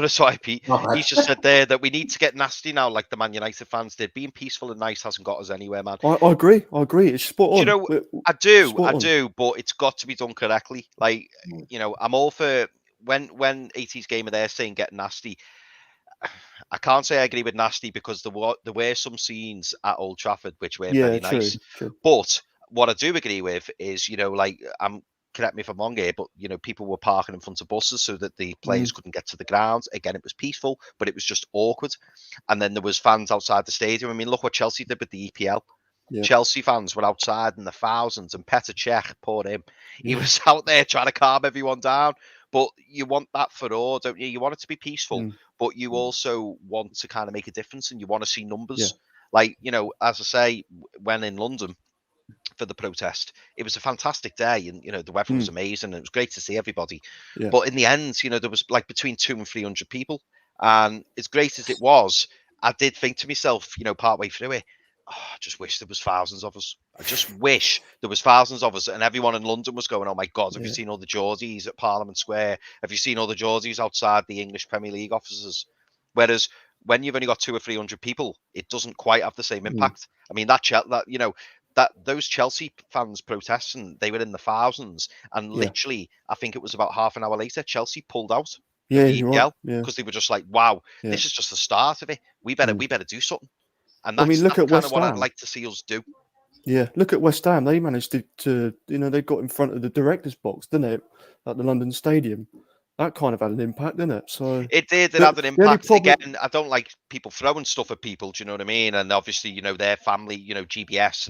sorry, Pete. He's just said there that we need to get nasty now, like the Man United fans did. Being peaceful and nice hasn't got us anywhere, man. I agree. It's spot on. I do, but it's got to be done correctly. Like, I'm all for when 80s Gamer there saying get nasty. I can't say I agree with nasty because there were some scenes at Old Trafford which were very nice. True. But what I do agree with is, correct me if I'm wrong here, but people were parking in front of buses so that the players couldn't get to the ground. Again, it was peaceful, but it was just awkward. And then there was fans outside the stadium. I mean, look what Chelsea did with the EPL. Yeah. Chelsea fans were outside in the thousands, and Petr Cech, poor him, he was out there trying to calm everyone down. But you want that for all, don't you? You want it to be peaceful, but you also want to kind of make a difference, and you want to see numbers. Like, as I say, when in London for the protest, it was a fantastic day, and the weather was amazing, and it was great to see everybody. But in the end, there was like between 200 and 300 people, and as great as it was, I did think to myself, partway through it, I just wish there was thousands of us. I just wish there was thousands of us, and everyone in London was going, oh my God, have you seen all the Geordies at Parliament Square? Have you seen all the Geordies outside the English Premier League offices? Whereas when you've only got 200 or 300 people, it doesn't quite have the same impact. I mean, that those Chelsea fans protesting, they were in the thousands, and literally, I think it was about half an hour later, Chelsea pulled out Yeah, of the you're EPL right. Yeah. because they were just like, "Wow, Yeah. this is just the start of it. We better do something." And I that's, mean, look that's at kind West of what I'd Ham. like to see us do. Yeah, look at West Ham. They managed to they got in front of the director's box, didn't it, at the London Stadium? That kind of had an impact, didn't it? So It did. It the- had an the only impact. problem- Again, I don't like people throwing stuff at people. Do you know what I mean? And obviously, their family, GBS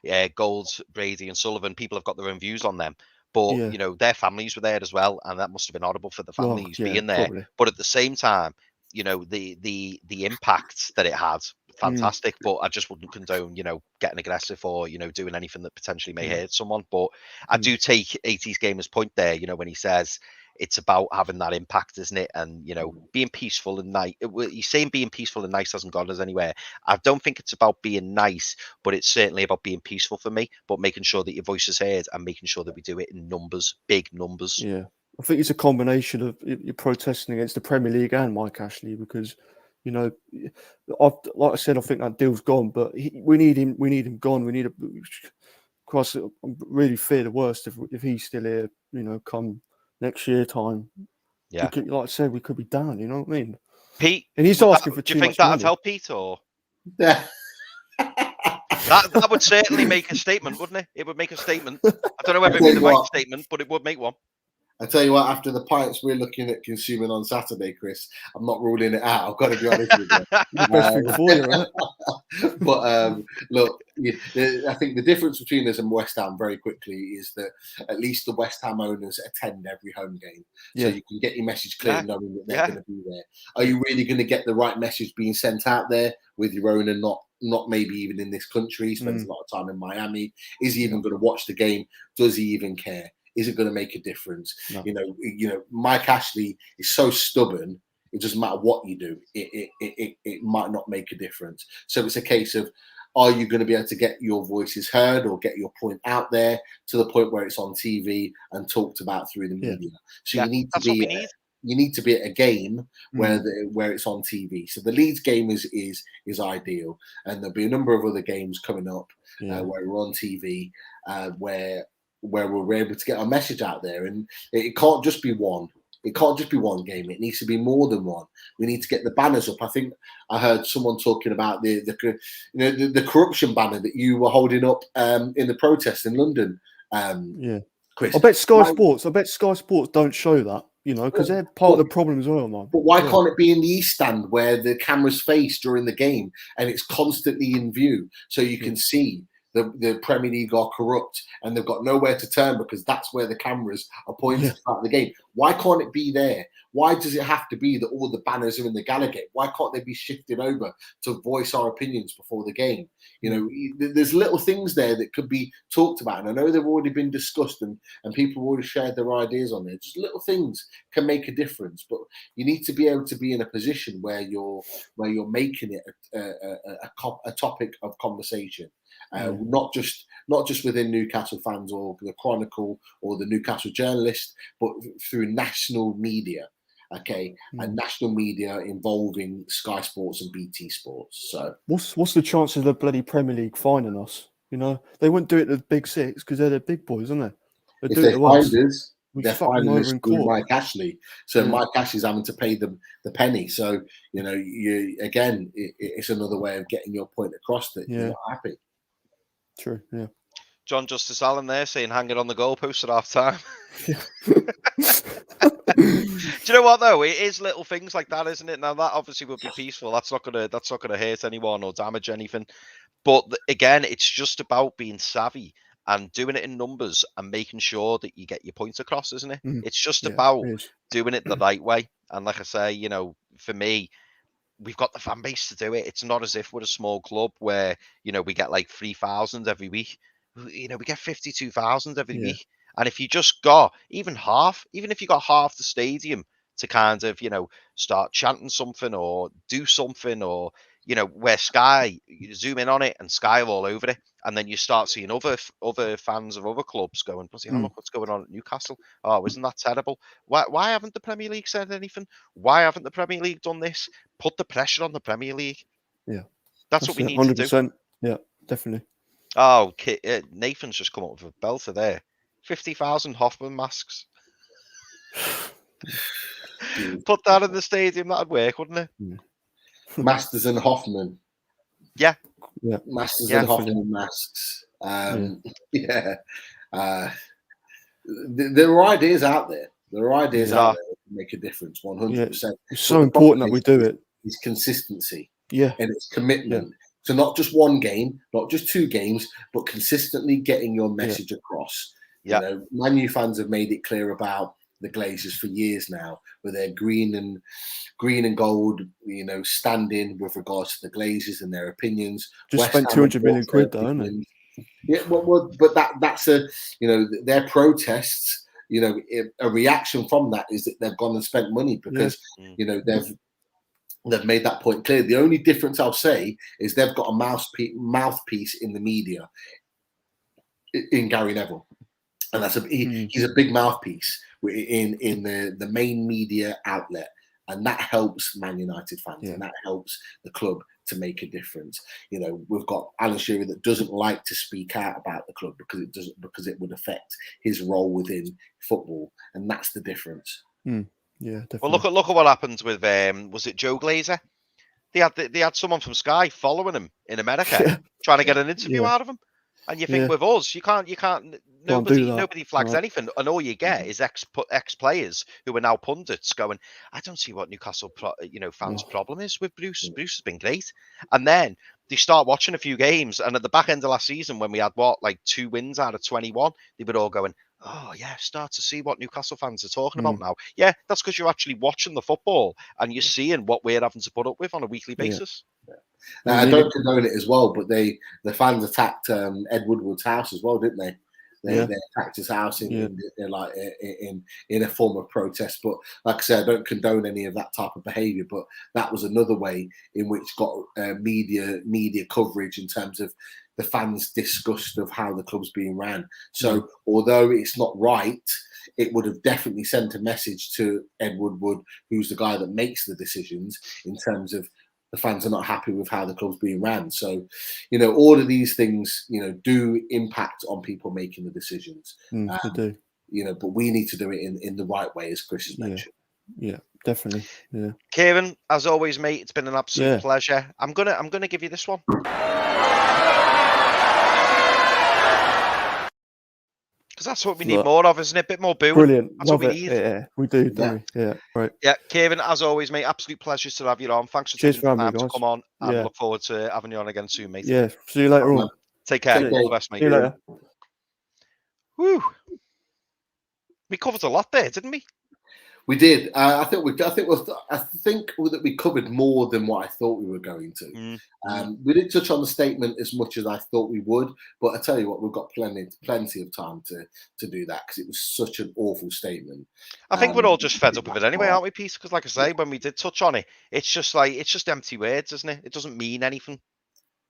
and Golds, Brady and Sullivan, people have got their own views on them. But, Yeah. their families were there as well. And that must have been horrible for the Well, families yeah, being there. probably. But at the same time, the impact that it had, fantastic. But I just wouldn't condone, getting aggressive or, doing anything that potentially may hurt someone. But I do take 80s Gamer's point there, when he says it's about having that impact, isn't it? And, being peaceful and nice. He's saying being peaceful and nice hasn't got us anywhere. I don't think it's about being nice, but it's certainly about being peaceful for me, but making sure that your voice is heard and making sure that we do it in numbers, big numbers. Yeah. I think it's a combination of you're protesting against the Premier League and Mike Ashley because, like I said, I think that deal's gone, but we need him. We need him gone. We need a. Cross. I really fear the worst if he's still here. Come next year time. Yeah. Like I said, we could be down. You know what I mean? Pete, and he's asking for do too you think much that'd money. help Pete or? Yeah. That would certainly make a statement, wouldn't it? It would make a statement. I don't know whether it'd be the right statement, but it would make one. I tell you what, after the pints we're looking at consuming on Saturday, Chris, I'm not ruling it out. I've got to be honest with you. The best thing for you, right? But look, I think the difference between us and West Ham very quickly is that at least the West Ham owners attend every home game. So you can get your message clear knowing that they're going to be there. Are you really going to get the right message being sent out there with your owner not maybe even in this country? He spends a lot of time in Miami. Is he even going to watch the game? Does he even care? Is it going to make a difference? No. Mike Ashley is so stubborn. It doesn't matter what you do. It might not make a difference. So it's a case of, are you going to be able to get your voices heard or get your point out there to the point where it's on TV and talked about through the media? So you need to be at a game where it's on TV. So the Leeds game is ideal, and there'll be a number of other games coming up where we're on TV, where we're able to get our message out there. And it can't just be one. It can't just be one game. It needs to be more than one. We need to get the banners up. I think I heard someone talking about the corruption banner that you were holding up in the protest in London. Chris, I bet Sky Sports don't show that, because they're part of the problem as well, man. But why can't it be in the East Stand where the cameras face during the game and it's constantly in view so you can see the Premier League are corrupt and they've got nowhere to turn because that's where the cameras are pointed at the game? Why can't it be there? Why does it have to be that all the banners are in the Gallagher? Why can't they be shifted over to voice our opinions before the game? There's little things there that could be talked about. And I know they've already been discussed and people have already shared their ideas on there. Just little things can make a difference. But you need to be able to be in a position where you're making it a topic of conversation. Not just within Newcastle fans or the Chronicle or the Newcastle Journalist, but through national media, and national media involving Sky Sports and BT Sports. So what's the chance of the bloody Premier League finding us? They wouldn't do it to the Big Six because they're the big boys, aren't they? If they find us, we they're fuck them finding over us in through court. Mike Ashley. So Mike Ashley's having to pay them the penny. So it's another way of getting your point across that you're not happy. True, yeah. John Justice Allen there saying hang it on the goalpost at half time. Do you know what though? It is little things like that, isn't it? Now that obviously would be peaceful. That's not gonna hurt anyone or damage anything. But again, it's just about being savvy and doing it in numbers and making sure that you get your points across, isn't it? It's just about doing it the right way. And like I say, for me, we've got the fan base to do it. It's not as if we're a small club where, we get like 3,000 every week. We get 52,000 every week. And if you just got even if you got half the stadium to kind of, start chanting something or do something or, you know, where Sky, you zoom in on it and Sky all over it, and then you start seeing other fans of other clubs going, bloody hell, look what's going on at Newcastle. Oh, isn't that terrible? Why haven't the Premier League said anything? Why haven't the Premier League done this? Put the pressure on the Premier League. Yeah, that's what we need to do. 100%. Yeah, definitely. Oh, Nathan's just come up with a belter there. 50,000 Hoffman masks. Put that in the stadium, that'd work, wouldn't it? Masters and Hoffman. Yeah. Masters and Hoffman masks. There are ideas out there. There are ideas out there that can make a difference, 100%. It's so important that we do it. It's consistency. Yeah. And it's commitment. So not just one game, not just 2 games, but consistently getting your message across. You know, Man U fans have made it clear about the Glazers for years now, with their green and gold, you know, standing with regards to the Glazers and their opinions. Just spent 200 million quid, though, isn't it? Yeah, but that's a, you know, their protests. You know, a reaction from that is that they've gone and spent money because you know they've made that point clear. The only difference I'll say is they've got a mouthpiece in the media in Gary Neville, and that's he's a big mouthpiece in the main media outlet, and that helps Man United fans and that helps the club to make a difference. You know, we've got Alan Shearer that doesn't like to speak out about the club because it would affect his role within football, and that's the difference. Yeah, definitely. Well, look at what happened with was it Joe Glazer? They had someone from Sky following him in America, trying to get an interview out of him. And you think with us, you can't. Nobody flags anything, and all you get is ex players who are now pundits going, I don't see what Newcastle fans' problem is with Bruce. Bruce has been great, and then they start watching a few games, and at the back end of last season, when we had 2 wins out of 21, they were all going, oh yeah, start to see what Newcastle fans are talking about now. Yeah, that's because you're actually watching the football and you're seeing what we're having to put up with on a weekly basis. Now, I don't condone it as well, but the fans attacked Ed Woodward's house as well, didn't they? They attacked his house in a form of protest. But like I said, I don't condone any of that type of behaviour. But that was another way in which got media coverage in terms of the fans' disgust of how the club's being ran. So although it's not right, it would have definitely sent a message to Ed Woodward, who's the guy that makes the decisions, in terms of the fans are not happy with how the club's being ran. So, you know, all of these things, you know, do impact on people making the decisions. They do. You know, but we need to do it in the right way, as Chris has mentioned. Yeah, definitely. Yeah. Kieran, as always, mate, it's been an absolute pleasure. I'm gonna give you this one. Because that's what we need more of, isn't it? A bit more booing. Brilliant. That's Love what we need. Yeah, we do, don't we? Yeah, right. Yeah, Kieran, as always, mate, absolute pleasure to have you on. Thanks for taking the time to come on. And look forward to having you on again soon, mate. Yeah, see you later on. Take care. All the best, mate. See you later. Woo. We covered a lot there, didn't we? We did. I think that we covered more than what I thought we were going to. We didn't touch on the statement as much as I thought we would, but I tell you what, we've got plenty of time to do that, because it was such an awful statement. I think we're all just fed up with it anyway, aren't we, Pete? Because, like I say, when we did touch on it, it's just empty words, isn't it? It doesn't mean anything.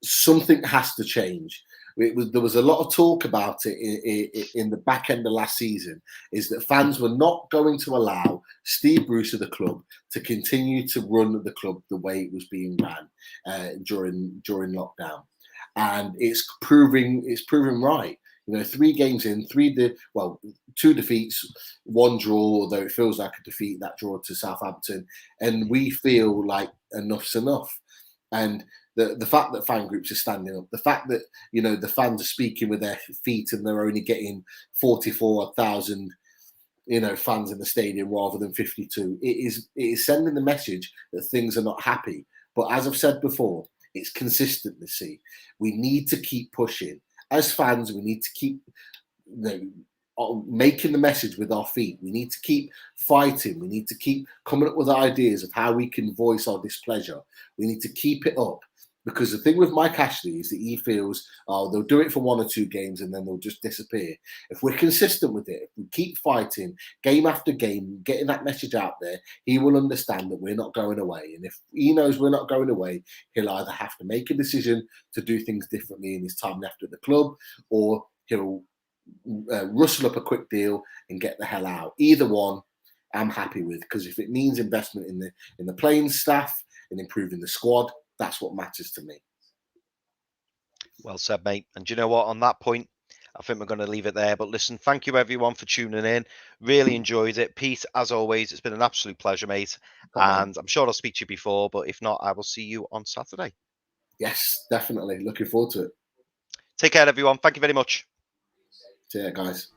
Something has to change. There was a lot of talk about it in the back end of last season, is that fans were not going to allow Steve Bruce of the club to continue to run the club the way it was being ran during lockdown, and it's proving right. You know, 3 games in, 2 defeats, 1 draw, although it feels like a defeat, that draw to Southampton, and we feel like enough's enough. And the fact that fan groups are standing up, the fact that, you know, the fans are speaking with their feet and they're only getting 44,000, you know, fans in the stadium rather than 52, it is sending the message that things are not happy. But as I've said before, it's consistency. We need to keep pushing. As fans, we need to keep, you know, making the message with our feet. We need to keep fighting. We need to keep coming up with ideas of how we can voice our displeasure. We need to keep it up. Because the thing with Mike Ashley is that he feels, oh, they'll do it for 1 or 2 games and then they'll just disappear. If we're consistent with it, if we keep fighting game after game, getting that message out there, he will understand that we're not going away. And if he knows we're not going away, he'll either have to make a decision to do things differently in his time left at the club, or he'll rustle up a quick deal and get the hell out. Either one, I'm happy with, because if it means investment in the playing staff and improving the squad, that's what matters to me. Well said, mate. And do you know what? On that point, I think we're going to leave it there. But listen, thank you everyone for tuning in. Really enjoyed it. Pete, as always, it's been an absolute pleasure, mate. And I'm sure I'll speak to you before, but if not, I will see you on Saturday. Yes, definitely. Looking forward to it. Take care, everyone. Thank you very much. See ya, guys.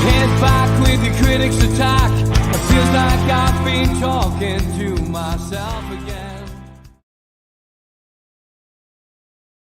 Head back with your critics to tie.